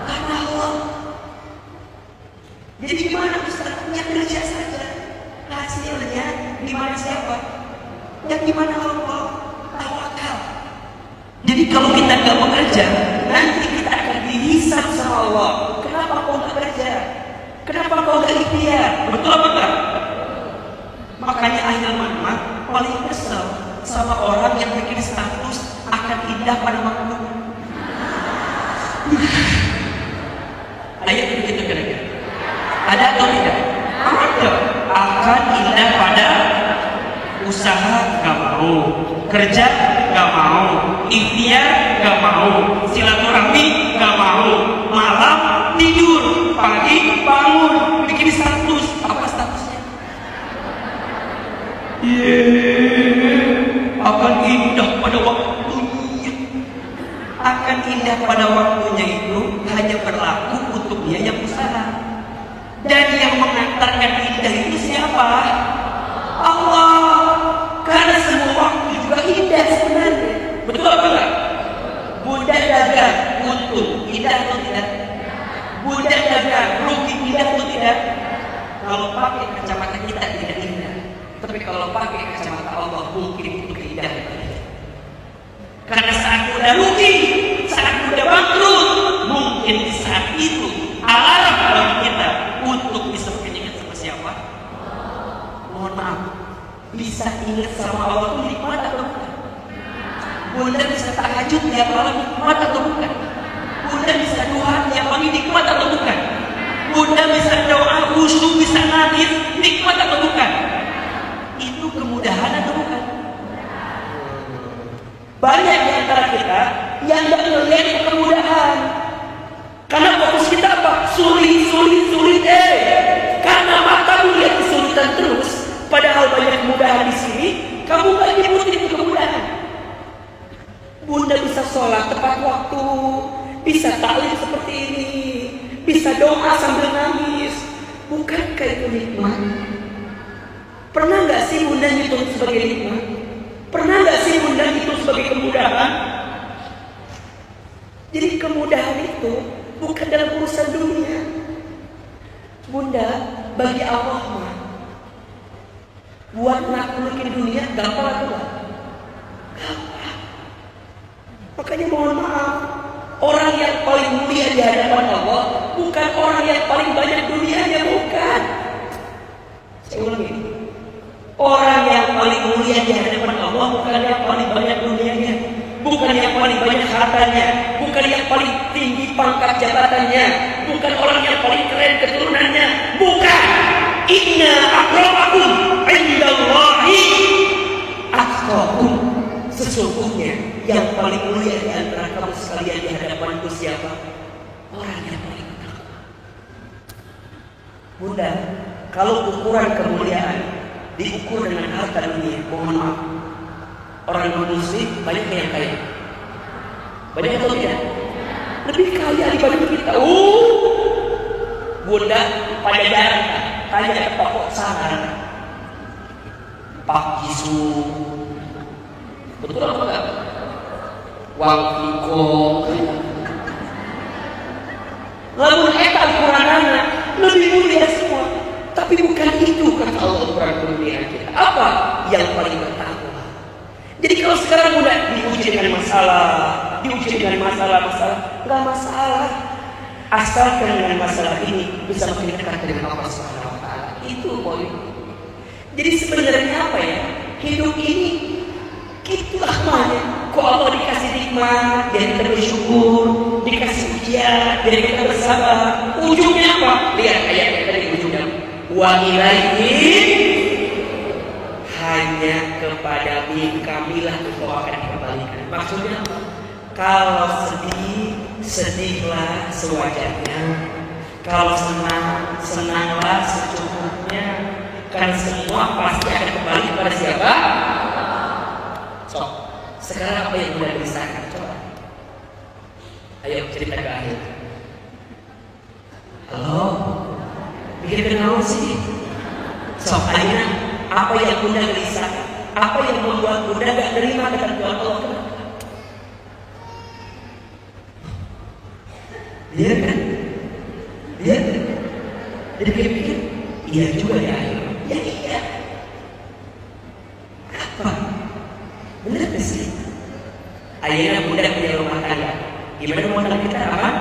Karena Allah. Jadi gimana Ustaz? Yang kerja saja, hasilnya gimana siapa? Yang gimana Allah? Tawakal. Jadi kalau kita nggak bekerja, nanti kita akan dihisab sama Allah. Kenapa kau nggak kerja? Kenapa kau nggak ikhtiar? Betul apa enggak? Makanya Ahilman paling kesel sama orang yang bikin status akan indah pada waktu. Ayat begitu kira-kira. Ada atau tidak? Ada. Akan indah pada usaha gak mau, kerja gak mau, ikhtiar gak mau, silaturahmi gak mau, malam tidur, pagi bangun, bikin status. Apa statusnya? Akan indah pada waktunya. Akan indah pada waktunya itu hanya berlaku untuk dia yang usaha. Dan yang mengantarkan indah itu siapa? Allah. Karena semua waktu juga indah sebenarnya. Betul apa enggak? Bunda dagang untung, indah atau tidak? Bunda dagang rugi, indah atau tidak? Kalau pakai kacamata kita tidak indah. Tapi kalau pakai kacamata Allah mungkin itu indah. Karena saat udah rugi, saat udah bangkrut, mungkin di saat itu alarm bagi kita untuk bisa mengingat sama siapa? Mohon maaf, bisa ingat sama Allah itu nikmat atau bukan? Bunda bisa tahajud tiap malam nikmat atau bukan? Bunda bisa duha tiap pagi nikmat atau bukan? Bunda bisa doa khusyuk, bisa nangis nikmat atau bukan? Itu kemudahan atau bukan? Banyak di antara kita yang tidak melihat kemudahan. Karena fokus kita apa? Sulit. Karena mata melihat kesulitan terus, padahal banyak kemudahan di sini, kamu nggak nyebutin kemudahan. Bunda bisa sholat tepat waktu, bisa taklim seperti ini, bisa doa sambil nangis. Bukankah itu nikmat? Pernah nggak sih Bunda ngitung sebagai nikmat? Pernah nggak sih Bunda ngitung sebagai kemudahan? Jadi kemudahan itu bukan dalam urusan dunia. Bunda, bagi Allah mah, buat naklukin dunia gampang atau enggak? Gampang. Makanya mohon maaf, orang yang paling mulia di hadapan Allah bukan orang yang paling banyak dunianya, bukan. Saya ulangi. Orang yang paling mulia di hadapan Allah bukan yang paling banyak dunianya, bukan yang paling banyak hartanya, bukan yang paling tinggi pangkat jabatannya, bukan orang yang paling keren keturunannya, bukan. Inna akramakum indallahi atqakum. Sesungguhnya yang paling mulia di antara kamu sekalian di hadapanku siapa? Orang yang paling takwa. Bunda, kalau ukuran kemuliaan diukur dengan harta dunia, mohon maaf, orang non-muslim banyak yang kaya. Banyak atau tidak? Lebih kaya dibanding kita. Bunda pada jarang tanya ke pokok sangar, Pak Jisu, Betul apa enggak? Wang Iko. Lalu eta Al-Quranana lebih mulia semua. Tapi bukan itu kata Allah Al-Quran dunia kita. Apa? Yang paling bertakwa. Jadi kalau sekarang udah diuji dengan masalah, nggak masalah. Asalkan dengan masalah ini bisa makin dekat dengan Allah Subhanahu Wa Taala. Itu poin. Jadi sebenarnya apa ya? Hidup ini itulah namanya. Kok Allah dikasih nikmat, jadi kita bersyukur, dikasih ujian, jadi kita bersabar. Ujungnya apa? Lihat ayatnya tadi ujungnya. Wa ilaihi, hanya kepada kamilah engkau akan dikembalikan. Maksudnya apa? Kalau sedih, sedihlah sewajarnya. Kalau senang, senanglah secukupnya. Karena semua pasti akan kembali kepada siapa? So, sekarang apa yang mulai disahkan? Coba. Ayo cerita ke akhir. Halo, bikin kenal sih. So, akhirnya apa yang Bunda gelisahkan? Apa yang membuat Bunda gak terima dengan Tuhan Allah? Dia kan? Jadi pikir, iya juga ya. Ya iya. Apa? Bener gak sih? Akhirnya Bunda punya rumah tangga. Gimana rumah tangga kita? Aman?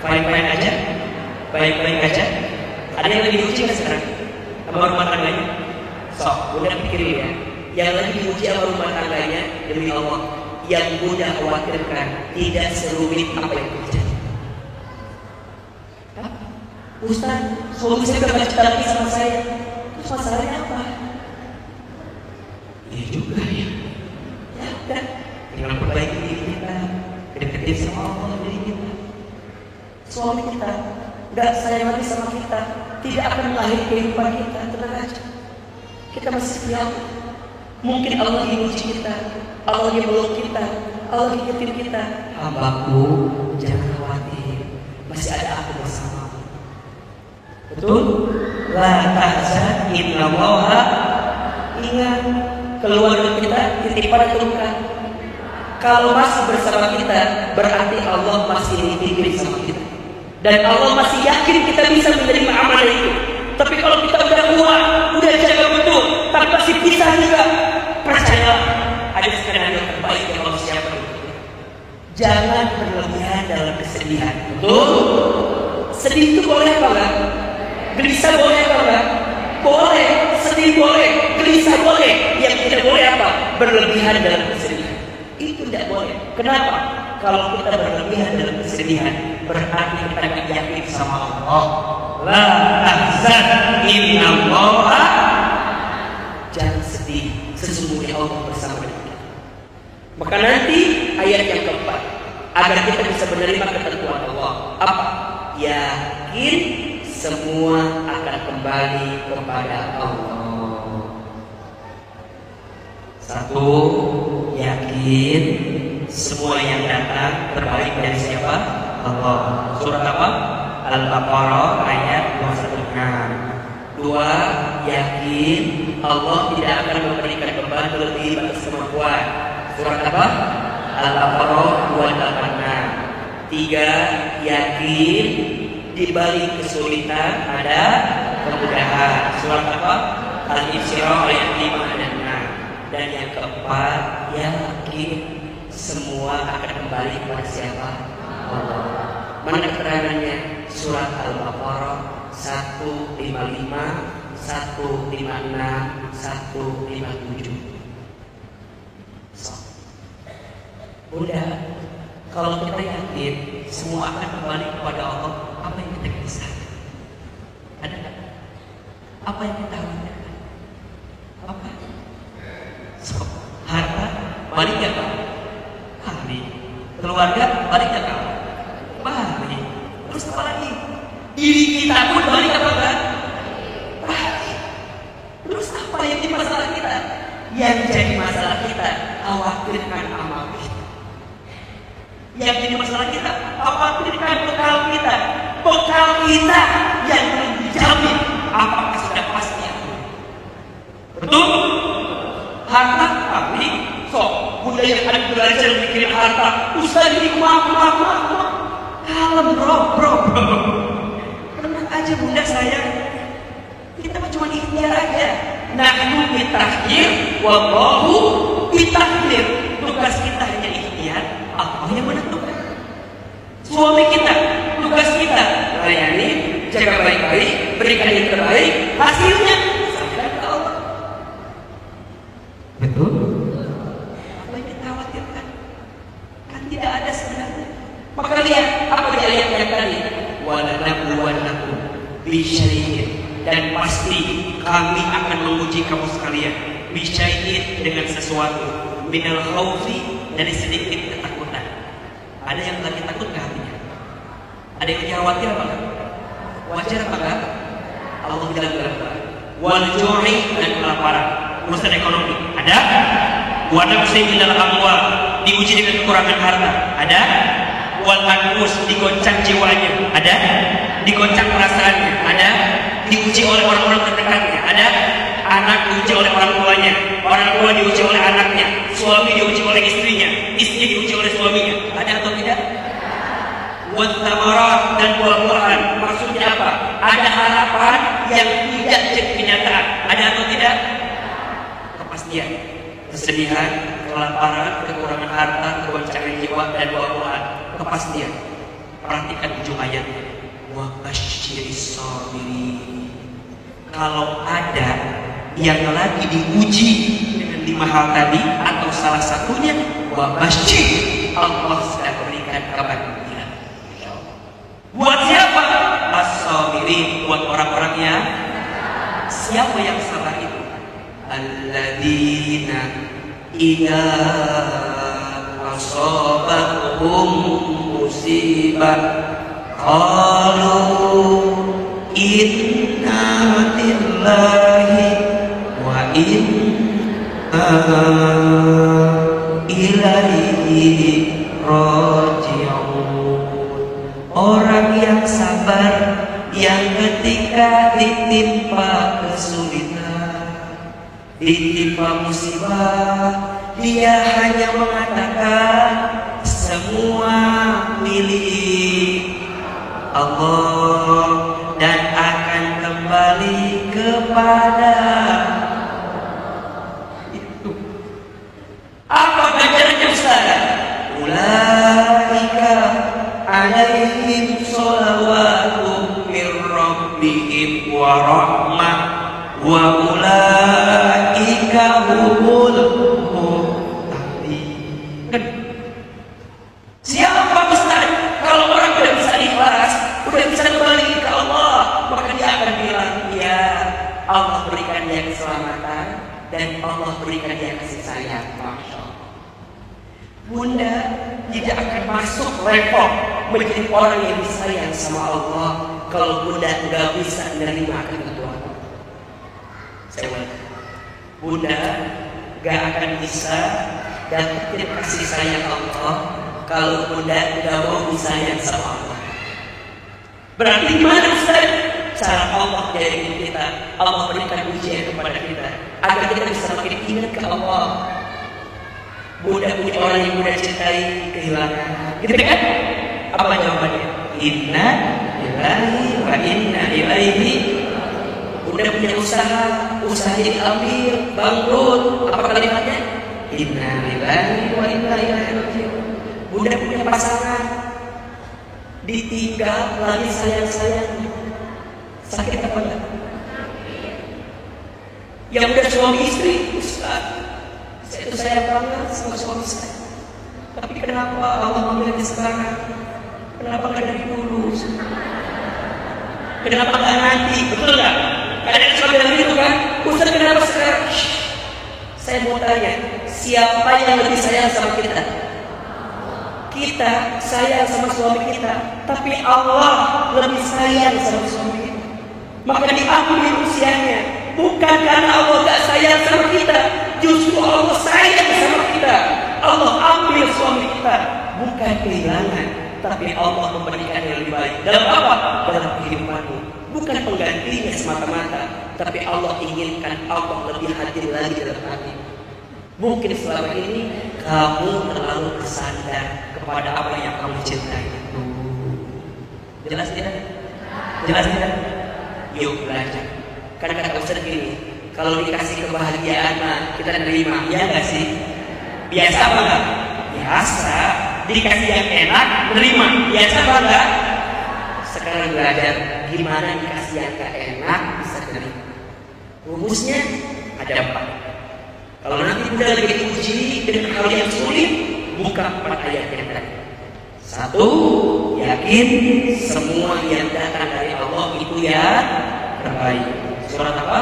Baik-baik aja? Baik-baik aja? Ada yang lebih diuji gak sekarang? Sama rumah tangganya? Sok, Bunda pikirin ya. Yang lagi diuji sama rumah tangganya, demi Allah, yang Bunda khawatirkan tidak serumit apa yang terjadi. Ustaz, suami saya gak baca lagi sama saya. Terus masalahnya apa? Iya juga ya. Ya udah, tinggal perbaiki diri kita, deketin sama Allah diri kita. Suami kita gak sayang lagi sama kita, tidak akan melahirkan kehidupan kita. Tenang aja, kita masih setia. Mungkin Allah menguji kita, Allah meluk kita, Allah ingetin kita. Hambaku, jangan khawatir, masih ada aku bersama. Betul? La tahzan innallaha, ingat keluarga kita titipan atau bukan? Kalau masih bersama kita, berarti Allah masih dipikir sama kita. Dan Allah masih yakin kita bisa menerima amanah itu. Tapi kalau kita udah kuat, udah jaga betul, tapi masih pisah juga, percayalah, ada skenario terbaik yang Allah siapkan. Jangan berlebihan dalam kesedihan. Betul? Sedih itu boleh apa enggak? Gelisah boleh apa enggak? Boleh. Sedih boleh, gelisah boleh. Yang tidak boleh apa? Berlebihan dalam kesedihan. Itu tidak boleh. Kenapa? Kalau kita berlebihan dalam kesedihan, berarti kita tidak yakin sama Allah. La tahzan innallaha, jangan sedih, sesungguhnya Allah bersama kita. Maka nanti ayat yang keempat, agar kita bisa menerima ketentuan Allah. Apa? Yakin semua akan kembali kepada Allah. Satu, yakin semua yang datang terbalik dari siapa? Allah. Surat apa? Al-Baqarah ayat 216. Dua, yakin Allah tidak akan memberikan beban lebih batas kemampuan. Surat apa? Al-Baqarah 286. Tiga, yakin di balik kesulitan ada kemudahan. Surat apa? Al-Isra ayat 5 dan 6. Dan yang keempat, yakin semua akan kembali kepada siapa? Allah. Mana keterangannya? Surat Al-Baqarah 155, 156, 157. Bunda, kalau kita yakin semua akan kembali kepada Allah, apa yang kita kisahkan? Ada nggak? Apa yang kita khawatirkan? Apa? Harta balik ya Pak? Balik. Keluarga balik ya Pak? Balik. Terus apa lagi? Diri kita pun balik apa enggak? Balik. Terus apa yang jadi masalah kita? Yang jadi masalah kita, khawatirkan amal kita. Yang jadi masalah kita, khawatirkan bekal kita. Bekal kita yang belum dijamin apakah sudah pasti. Betul? Harta balik, sok dia yang ada belajar mikirin harta. Ustaz ini maaf. Kalem bro. Tenang aja bunda sayang. Kita cuma ikhtiar aja. Nahnu bitahdir, wallahu bitahdir. Tugas kita hanya ikhtiar, Allah yang menentukan. Suami kita, tugas kita layani, jaga baik-baik, berikan yang terbaik. Hasilnya serahkan ke Allah. Betul? Apa yang kita khawatirkan? Kan tidak ada sebenarnya. Maka lihat apa di ayat yang tadi. Walanabluwannakum bisyai'in, dan pasti kami akan menguji kamu sekalian bisyai'in, dengan sesuatu minal khaufi, dari sedikit ketakutan. Ada yang lagi takut ke hatinya? Ada yang khawatir apa enggak? Wajar apa enggak? Allah bilang wal ju'i, dan kelaparan, urusan ekonomi. Ada? Wa nafsin minal amwal, diuji dengan kekurangan harta. Ada? Wal anfus, digoncang jiwanya. Ada? Digoncang perasaannya. Ada? Diuji oleh orang-orang terdekatnya. Ada? Anak diuji oleh orang tuanya, orang tua diuji oleh anaknya, suami diuji oleh istrinya, istri diuji oleh suaminya. Ada atau tidak? Wathamarat, dan buah-buahan. Maksudnya apa? Ada harapan yang tidak jadi kenyataan. Ada atau tidak? Kepastian, kesedihan, kelaparan, kekurangan harta, kegoncangan jiwa, dan buah-buahan. Kepastian. Perhatikan ujung ayatnya. Wa basyiris sabirin. Kalau ada yang lagi diuji dengan 5 hal tadi atau salah satunya, wa basyir, Allah sedang berikan kabar gembira. Buat siapa? As-sabirin, buat orang-orang yang siapa yang sabar itu? Alladzina idza asabatuhum musibah qalu inna lillahi wa inna ilaihi raji'un. Orang yang sabar, yang ketika ditimpa kesulitan, ditimpa musibah, dia hanya mengatakan semua milik Allah dan akan kembali kepada itu. Apa ganjarannya Ustaz? Ulaika alaihim sholawatu min rabbihim wa rahmah wa ulaika humul muhtadin. Siapa Ustaz? Kalau orang sudah bisa ikhlas, sudah bisa kembali ke Allah, maka dia akan bilang, ya Allah berikan dia keselamatan dan Allah berikan dia kasih sayang. Masya Allah. Bunda tidak akan masuk level menjadi orang yang disayang sama Allah kalau bunda nggak bisa menerima ketentuan. Saya ulang, bunda nggak akan bisa dapetin kasih sayang Allah kalau bunda nggak mau disayang sama Allah. Berarti gimana Ustaz? Cara Allah jadikan kita, Allah berikan ujian kepada kita agar kita bisa makin ingat ke Allah. Bunda punya orang yang bunda cintai kehilangan, gitu kan? Apa jawabannya? Inna lillahi wa inna ilaihi. Bunda punya usaha diambil, bangkrut. Apa kalimatnya? Inna lillahi wa inna ilaihi raji'un. Bunda punya pasangan, ditinggal lagi sayang-sayang, sakit apa enggak? Yang udah suami istri, Ustaz, saya itu sayang banget sama suami saya, tapi kenapa Allah memilih sekarang? Kenapa nggak dari dulu? Kenapa nggak nanti? Betul nggak? Kadang suami bilang gitu kan, Ustaz kenapa sekarang? Saya mau tanya, siapa yang lebih sayang sama kita? Kita sayang sama suami kita, tapi Allah lebih sayang sama suami kita. Maka diambil usianya, bukan karena Allah gak sayang sama kita, justru Allah sayang sama kita. Allah ambil suami kita, bukan kehilangan, tapi Allah memberikan yang lebih baik. Dalam apa? Dalam kehidupanmu. Bukan penggantinya semata-mata, tapi Allah inginkan Allah lebih hadir lagi dalam hati. Mungkin selama ini kamu terlalu bersandar kepada apa yang kamu cintai itu. Jelas tidak? Jelas tidak? Yuk belajar. Karena kata Ustaz gini, kalau dikasih kebahagiaan kita terima, ya nggak sih? Biasa apa enggak? Biasa. Dikasih yang enak, terima. Biasa apa enggak? Sekarang belajar gimana dikasih yang gak enak bisa terima. Rumusnya ada 4. Kalau nanti Bunda lagi diuji dengan hal yang sulit, buka 4 ayat yang tadi. 1, yakin semua yang datang dari Allah itu yang terbaik. Surat apa?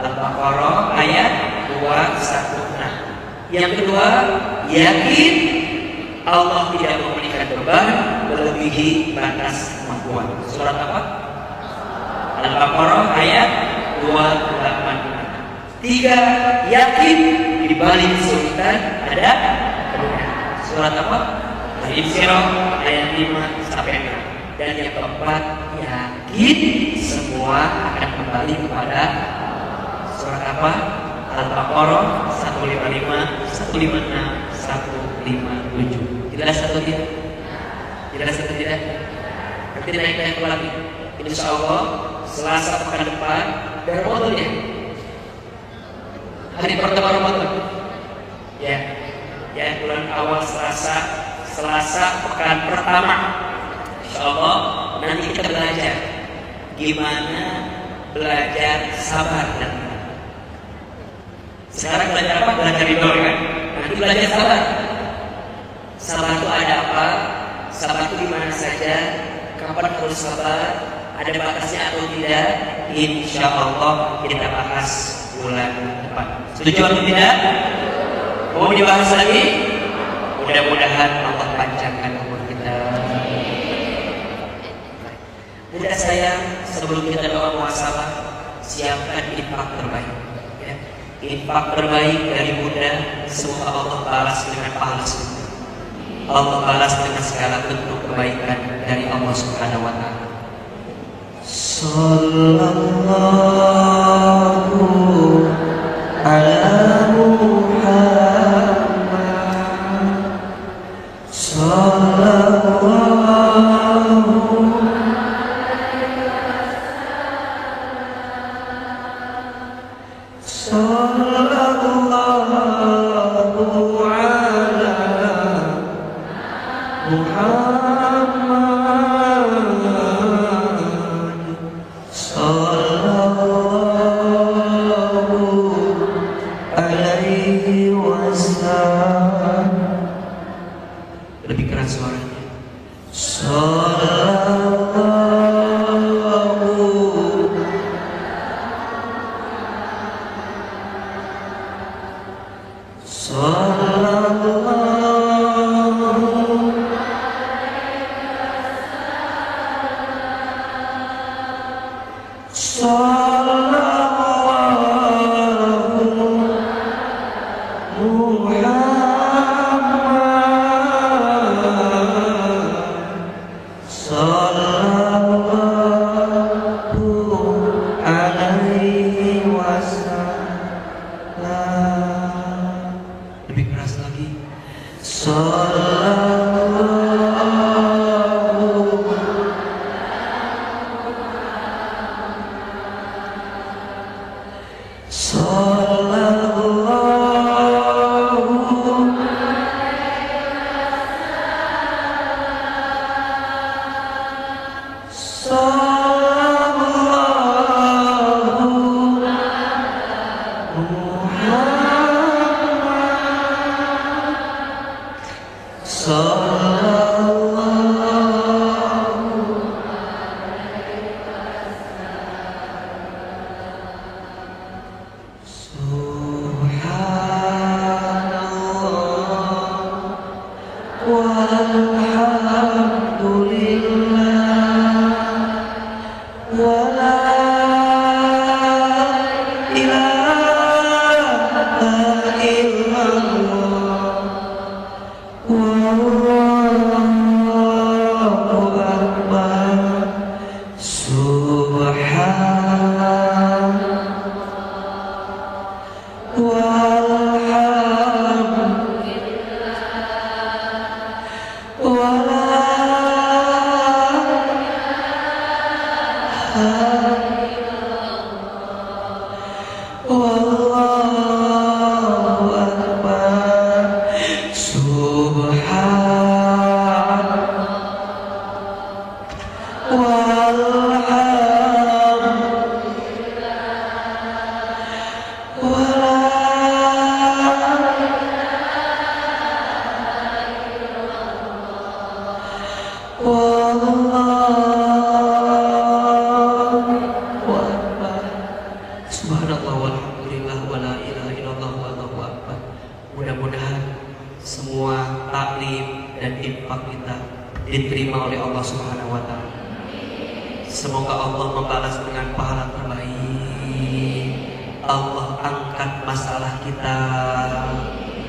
Al-Baqarah ayat 216. Yang kedua, yakin Allah tidak memberikan beban melebihi batas kemampuan. Surat apa? Al-Baqarah ayat 285. 3, yakin di balik kesulitan ada kemudahan. Surat apa? Al-Insyirah ayat 5 sampai 6. Dan yang keempat, yakin semua akan kembali kepada surat apa? Al-Baqarah 155, 156, 157. Jelas atau tidak? Jelas atau tidak? Nanti naik lagi. Insya Allah Selasa pekan depan dari Ramadan ya. Hari pertama Ramadan. Ya, bulan awal Selasa pekan pertama. Insya Allah nanti kita belajar gimana belajar sabar dan sekarang belajar apa? Belajar ridho kan? Nanti belajar sabar. Sabar itu ada apa? Sabar itu di mana saja? Kapan harus sabar? Ada batasnya atau tidak? Insya Allah kita bahas bulan depan. Setuju atau tidak? Mau dibahas lagi? Mudah-mudahan Allah panjangkan umur kita. Bunda sayang, sebelum kita doa muhasabah, siapkan infak terbaik. Ya. Infak terbaik dari Bunda, semoga Allah balas dengan pahala surga. Allah balas dengan segala bentuk kebaikan dari Allah Subhanahu wa taala. Sallallahu ala Muhammad. Lebih keras suaranya. Lebih keras lagi.
Subhanallah walhamdulillah wala ilaha illallah wallahu akbar. Mudah-mudahan semua taklim dan infak kita diterima oleh Allah Subhanahu wa taala. Semoga Allah membalas dengan pahala terbaik. Allah angkat masalah kita.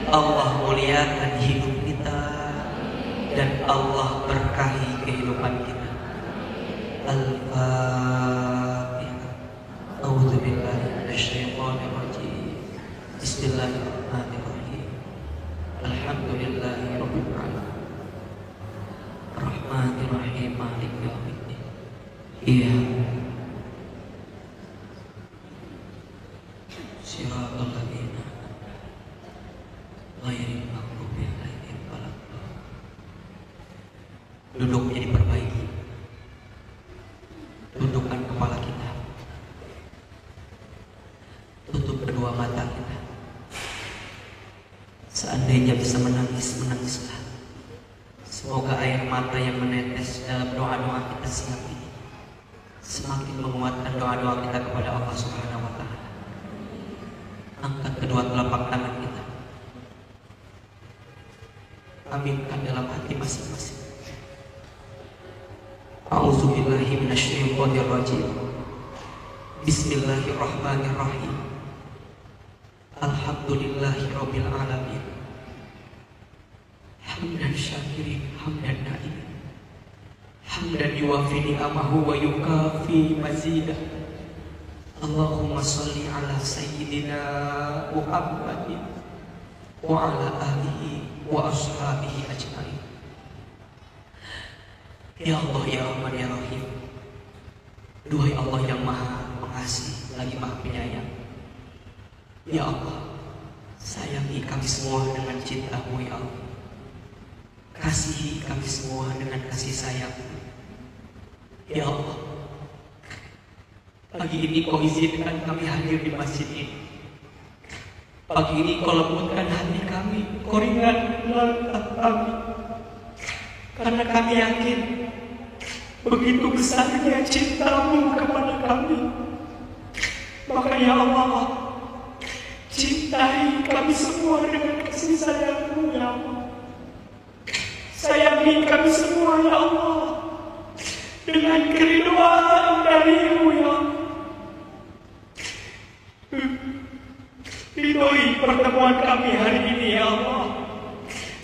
Allah muliakan hidup kita dan Allah berkahi kehidupan kita. Al-Fatihah. A'udzu billahi minasyaitonir rajim. Bismillahirrahmanirrahim. Alhamdulillahi rabbil alamin. Rahmanirrahim. Maliki yaumiddin. Iya. Siratal ladzina ghairil maghdubi 'alaihim waladdallin. Duduknya diperbaiki. Tundukkan kepala kita. Tutup kedua mata kita. Seandainya bisa menangis, menangislah. Semoga air mata yang menetes dalam doa-doa kita siang ini semakin menguatkan doa-doa kita kepada Allah Subhanahu wa taala. Angkat kedua telapak tangan kita. Aminkan dalam hati masing-masing. A'udzubillahi minasyaitonir rajim. Bismillahirrahmanirrahim. Alhamdulillahirabbil alamin. Hamdan syakirin, hamdan na'imin. Hamdan yuwafi ni'amahu wa yukafi mazidah. Allahumma salli ala sayyidina Muhammadin wa ala alihi wa ashabihi ajma'in. Ya Allah, ya Rahman, ya Rahim. Duhai Allah yang maha pengasih lagi maha penyayang. Ya Allah, sayangi kami semua dengan cinta-Mu ya Allah. Kasihi kami semua dengan kasih sayang-Mu ya Allah. Pagi ini Kau izinkan kami hadir di masjid ini. Pagi ini Kau lembutkan hati kami, Kau ringankan langkah kami. Karena kami yakin begitu besarnya cinta-Mu kepada kami. Maka ya Allah, cintai kami semua dengan kasih sayang-Mu ya Allah. Sayangi kami semua ya Allah dengan keridhaan dari-Mu ya Allah. Ridhoi pertemuan kami hari ini ya Allah,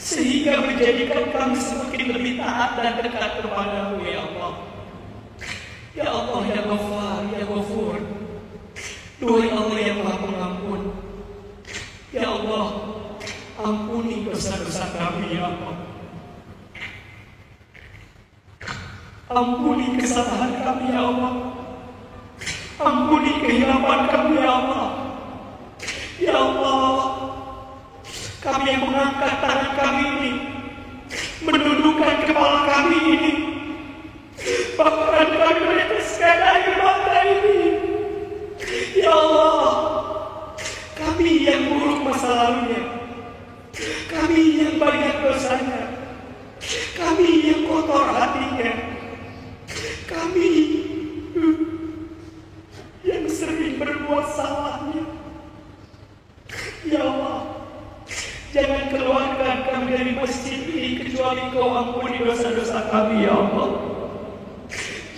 sehingga menjadikan kami semakin lebih taat dan dekat kepada-Mu ya Allah. Ya Allah, ya Ghaffar, ya Ghafur. Duhai Allah yang Maha Pengampun. Ya Allah, ampuni dosa-dosa kami ya Allah. Ampuni kesalahan kami ya Allah. Ampuni kehilapan kami ya Allah. Ya Allah, kami yang mengangkat tangan kami ini, menundukkan kepala kami ini, bahkan kami meneteskan air mata ini. Ya Allah, kami yang buruk masa lalunya, kami yang banyak dosanya, kami yang kotor hatinya, kami yang sering berbuat salahnya. Ya Allah, jangan keluarkan kami dari masjid ini kecuali Kau ampuni dosa-dosa kami ya Allah.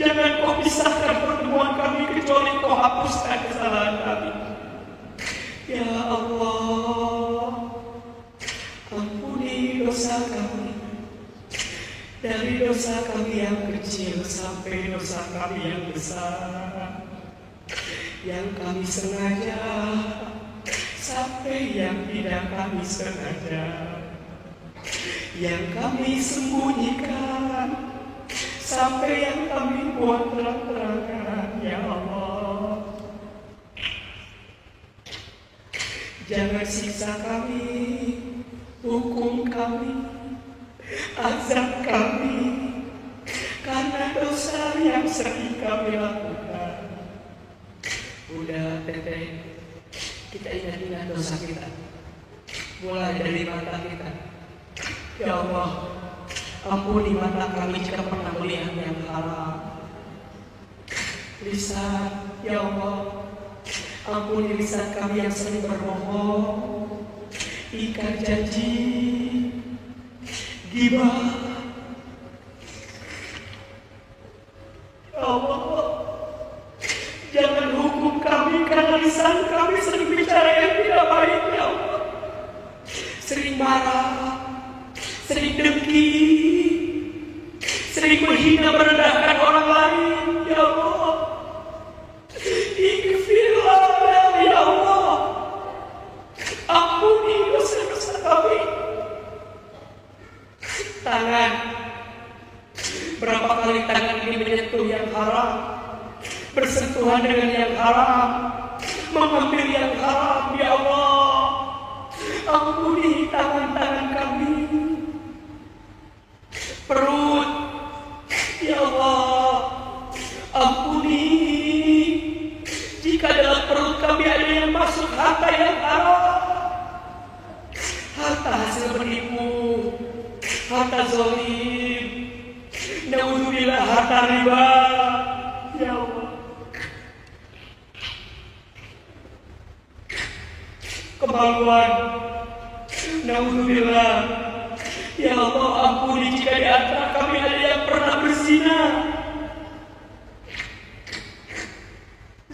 Jangan Kau pisahkan pertemuan kami kecuali Kau hapuskan kesalahan kami. Ya Allah, ampuni dosa kami, dari dosa kami yang kecil sampai dosa kami yang besar, yang kami sengaja sampai yang tidak kami sengaja, yang kami sembunyikan sampai yang kami buat terang-terangan. Ya Allah, jangan siksa kami, hukum kami, azab kami karena dosa
yang sering kami lakukan. Udah teteh, kita ingat-ingat dosa kita, mulai dari mata kita. Ya Allah, ampuni mata kami jika pernah melihat yang haram. Lisan, ya Allah, ampuni lisan kami yang sering berbohong, ingkar janji, ghibah. Ya Allah, jangan hukum kami karena lisan kami sering bicara yang tidak baik, ya Allah. Sering marah, sering dengki, sering menghina merendahkan orang lain, ya Allah. Ighfirlah, ya Allah. Ampuni dosa-dosa kami. Tangan, berapa kali tangan ini menyentuh yang haram, bersentuhan dengan yang haram, mengambil yang haram, ya Allah. Ampuni tangan-tangan kami. Perut, ya Allah, ampuni jika dalam perut kami ada yang masuk harta yang haram, harta hasil menipu, harta zalim, naudzubillah harta riba, ya Allah. Kemaluan, naudzubillah, ya Allah, ampuni jika di antara kami ada yang pernah berzina.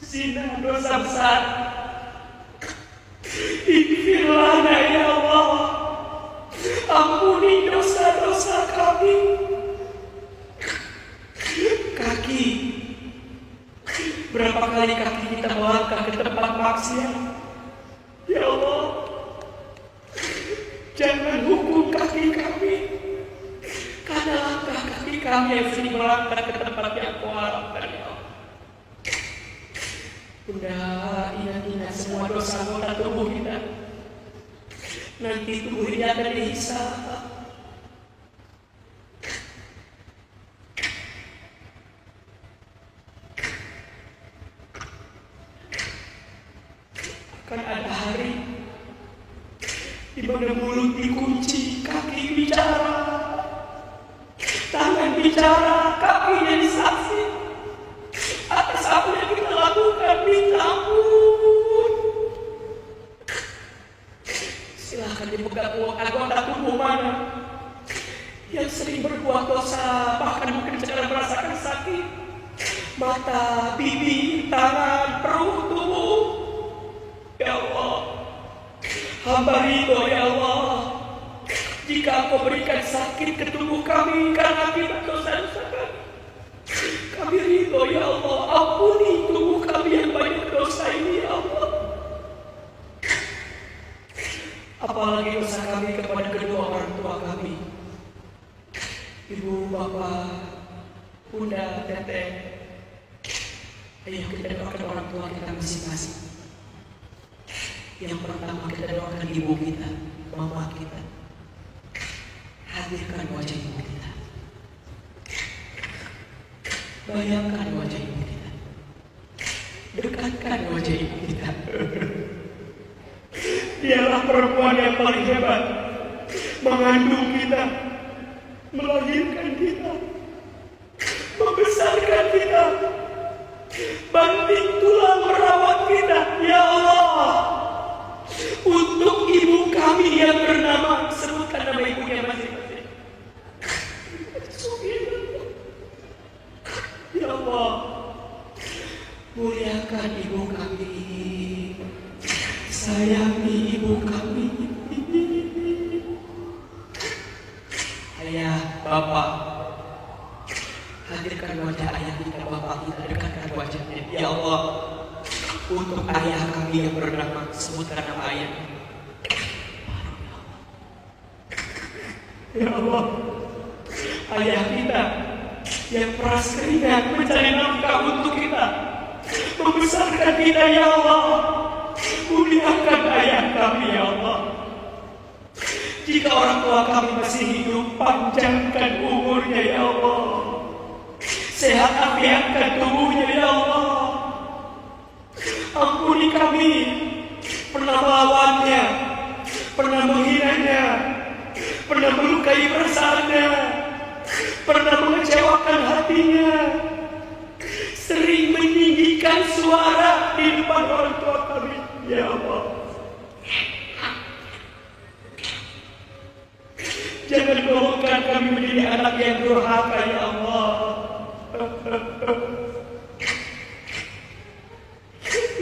Zina dosa besar. Ighfirlah, ya Allah. Ampuni dosa-dosa kami. Kaki, berapa kali kaki kita melangkah ke tempat maksiat, ya Allah. Jangan hukum kaki kami karena langkah kaki kami yang sering melangkah ke tempat yang Kau haramkan, ya Allah. Bunda, ingat-ingat semua dosa anggota tubuh kita. Nanti tubuh ini akan dihisab. Akan ada hari di mana mulut dikunci, kaki bicara, tangan bicara, kaki jadi saksi atas apa yang kita lakukan. Minta ampun. Silahkan dipegang anggota tubuh mana yang sering berbuat dosa, bahkan mungkin sedang merasakan sakit. Mata, pipi, tangan, perut, tubuh. Ya Allah, hamba ridho, ya Allah, jika Engkau berikan sakit ke tubuh kami karena kita dosa-dosa kami. Kami ridho, ya Allah. Ampuni tubuh kami yang banyak dosa ini, ya Allah. Apalagi dosa kami kepada kedua orang tua kami, ibu, bapak, bunda, teteh. Ayo kita doakan orang tua kita masing-masing. Yang pertama kita doakan ibu kita, mama kita. Hadirkan wajah ibu kita. Bayangkan wajah ibu kita. Dekatkan wajah ibu kita. Dialah perempuan yang paling hebat, mengandung kita, melahirkan kita, membesarkan kita, banting tulang merawat kita. Ya Allah, untuk ibu kami yang bernama, sebutkan nama ibunya masing-masing. Ya Allah, muliakan ibu kami, sayangi ibu kami. Ayah, bapak, hadirkan wajah ayah kita, bapak kita, dekatkan wajahnya. Ya Allah, untuk ayah kami yang bernama, sebutkan nama ayahnya. Ya Allah, ayah kita yang peras keringat mencari nafkah untuk kita, membesarkan kita, ya Allah. Muliakan ayah kami, ya Allah. Jika orang tua kami masih hidup, panjangkan umurnya, ya Allah. sehat afiatkan tubuhnya ya Allah. Ampuni kami, pernah melawannya, pernah menghinanya, pernah melukai perasaannya, pernah mengecewakan hatinya, sering meninggikan suara di depan orang tua kami ya Allah. Jangan golongkan kami menjadi anak yang durhaka ya Allah.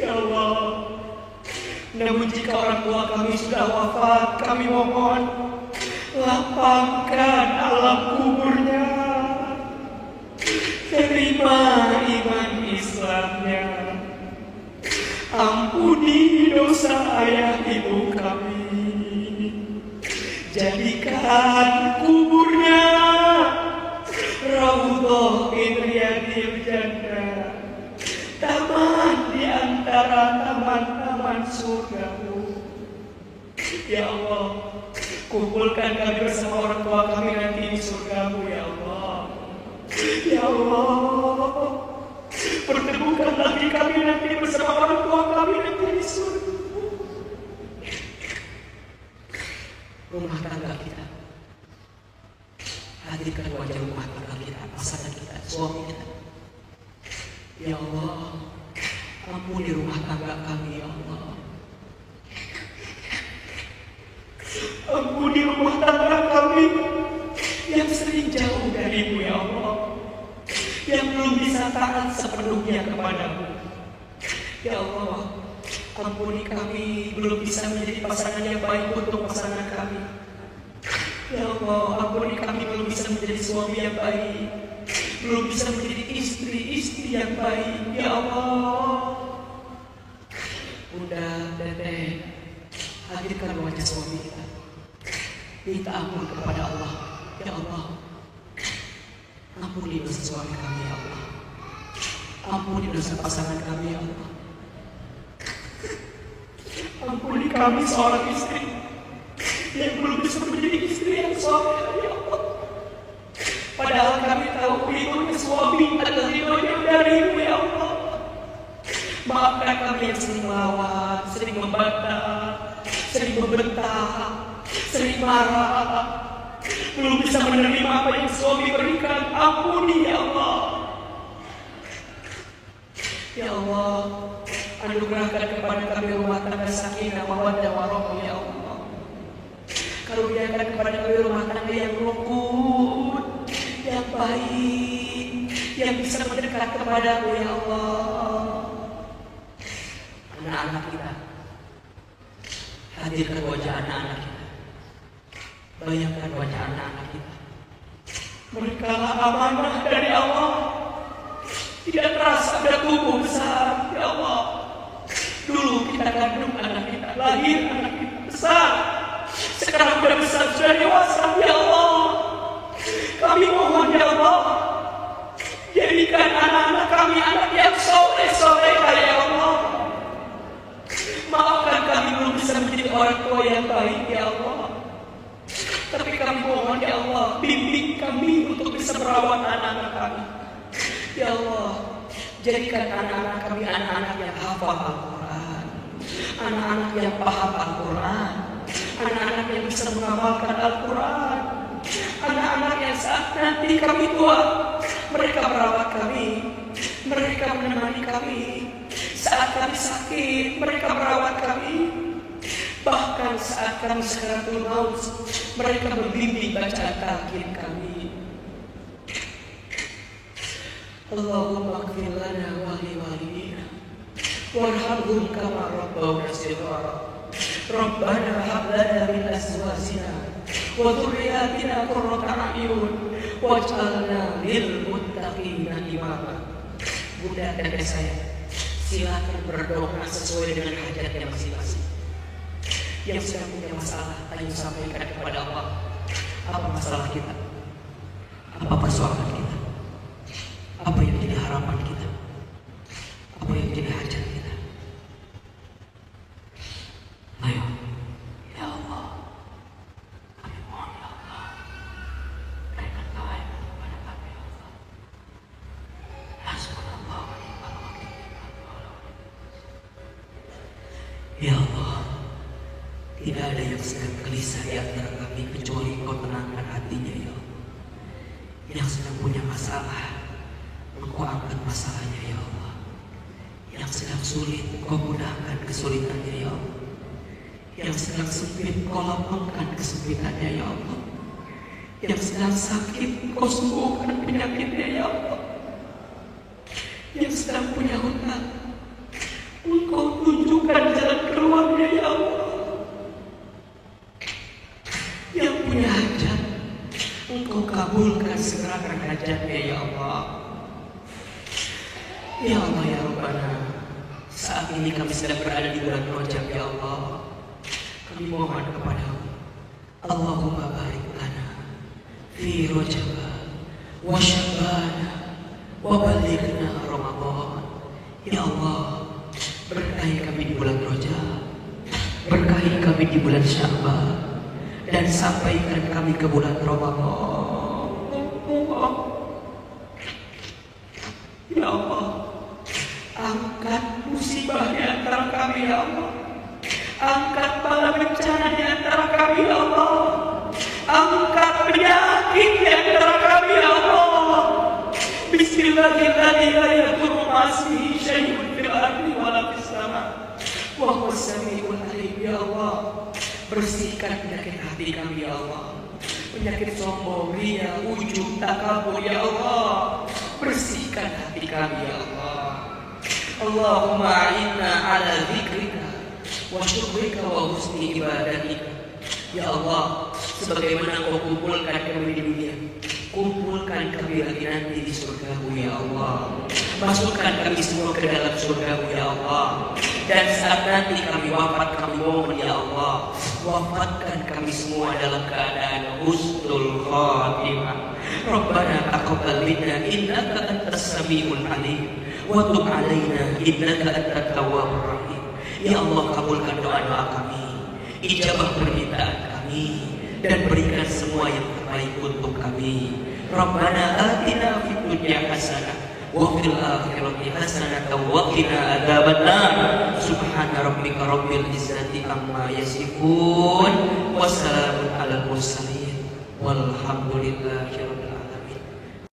Ya Allah, namun jika orang tua kami sudah wafat, kami mohon lapangkan alam kuburnya, terima iman Islamnya, ampuni dosa ayah ibu kami, jadikan kuburnya raudhah min riyadil jannah, taman di antara taman-taman surgamu. Ya Allah, kumpulkan kami bersama orang tua kami nanti di surgamu ya Allah. Ya Allah, pertemukan lagi kami nanti bersama orang tua kami nanti di surga. Rumah tangga kita, hadirkan wajah rumah tangga kita, pasangan kita, suami kita. Ya Allah, ampuni rumah tangga kami ya Allah. Ampuni rumah tangga kami yang sering jauh darimu ya Allah, yang belum bisa taat sepenuhnya kepadamu. Ya Allah, ampuni kami belum bisa menjadi pasangan yang baik untuk pasangan kami. Ya Allah, ampuni kami belum bisa menjadi suami yang baik, belum bisa menjadi istri yang baik. Ya Allah, Bunda, Dedek, hadirkan wajah suami kita, minta ampun kepada Allah. Ya Allah, ampuni dosa suami kami ya Allah, ampuni dosa pasangan kami ya Allah. Ampuni kami seorang istri yang belum bisa menjadi istri yang suami ya Allah. Padahal kami tahu ridhonya suami adalah ridhonya darimu ya Allah. Maafkan kami yang sering melawan, sering membantah, sering membentak, sering marah, belum bisa menerima apa yang suami berikan. Ampuni ya Allah. Ya Allah, anugerahkan kepada kami rumah tangga sakinah mawaddah warahmah ya Allah. Karuniakan kepada kami rumah tangga yang rukun, yang baik, yang bisa mendekat kepadamu ya Allah. Anak-anak kita, hadirkan wajah anak-anak kita, bayangkan wajah anak-anak kita. Mereka amanah dari Allah, tidak terasa ada tumbuh besar ya Allah. Dulu kita kandung anak kita, lahir anak kita besar, sekarang sudah besar, sudah dewasa ya Allah. Kami mohon ya Allah, jadikan anak-anak kami anak yang soleh ya Allah. Maafkan kami belum bisa menjadi orang tua yang baik ya Allah, tapi kami mohon ya Allah, bimbing kami untuk bisa merawat anak-anak kami. Ya Allah, jadikan anak-anak kami anak-anak yang hafal Al-Quran, anak-anak yang paham Al-Quran, anak-anak yang bisa mengamalkan Al-Quran, anak-anak yang saat nanti kami tua, mereka merawat kami, mereka menemani kami. Saat kami sakit, mereka merawat kami. Bahkan saat kami sakaratul maut, mereka membimbing bacaan talqin kami. Allahumma ighfir lana wa li walidina warhamhum kama rabbawna shighara. Rabbana hab lana min azwajina wa dhurriyyatina qurrata a'yun waj'alna lil muttaqina imama. Bunda dan saya, silakan berdoa sesuai dengan hajatnya masing-masing. Yang sedang punya masalah, ayo sampaikan kepada Allah. Apa masalah kita? Apa persoalan kita? Apa yang jadi harapan kita? Apa yang jadi hajat kita? Ayo, ya Allah, kami mohon ya Allah, berikan kebaikan kepada kami ya Allah. Ya Allah, tidak ada yang sedang gelisah di antara kami kecuali Engkau tenangkan hatinya ya Allah. Yang sedang punya masalah, Engkau angkat masalahnya ya Allah. Yang sedang sulit, Engkau mudahkan kesulitannya ya Allah. Yang sedang sempit, Engkau lapangkan kesempitannya ya Allah. Yang sedang sakit, Engkau sembuhkan penyakitnya ya Allah. Yang sedang punya hutang, Engkau tunjukkan jalan keluarnya ya Allah. Yang punya hajat, Engkau kabulkan segerakan hajatnya ya Allah. Ya Allah ya Rabbana, saat ini kami sedang berada di bulan Rajab ya Allah. Kami mohon kepadamu, Allahumma barik lana fi Rajab wa Sya'ban wa balighna Ramadan. Ya Allah, berkahi kami di bulan Rajab, berkahi kami di bulan Sya'ban, dan sampaikan kami ke bulan Ramadan. Ya Allah, angkat musibah di antara kami ya Allah. Angkat bala bencana di antara kami ya Allah. Angkat penyakit di antara kami ya Allah. Bismillahirrahmanirrahim. La yadurru ma'asmihi syai'un fil ardi wala fis sama'. Wa huwas sami'ul alim ya Allah. Bersihkan penyakit hati kami ya Allah. Penyakit sombong, ria, ujub, takabur ya Allah. Bersihkan hati kami ya Allah. Allahumma a'inna ala dzikrika wa syukrika wa husni ibadatika. Ya Allah, sebagaimana Kau kumpulkan kami di dunia, kumpulkan kami lagi nanti di surga-Mu ya Allah. Masukkan kami semua ke dalam surga-Mu ya Allah. Dan saat nanti kami wafat, kami mohon ya Allah, wafatkan kami semua dalam keadaan husnul khatimah. Rabbana taqabbal minna innaka antas samiul alim wa tub alaina innaka antat tawwabur rahim. Ya Allah, kabulkan doa-doa kami, ijabah permintaan kami, dan berikan semua yang terbaik untuk kami. Rabbana atina fid dunya hasanah wa fil akhirati hasanah wa qina adzabannar. Subhana rabbika rabbil izzati amma yasifun wa salamun alal mursalin walhamdulillahi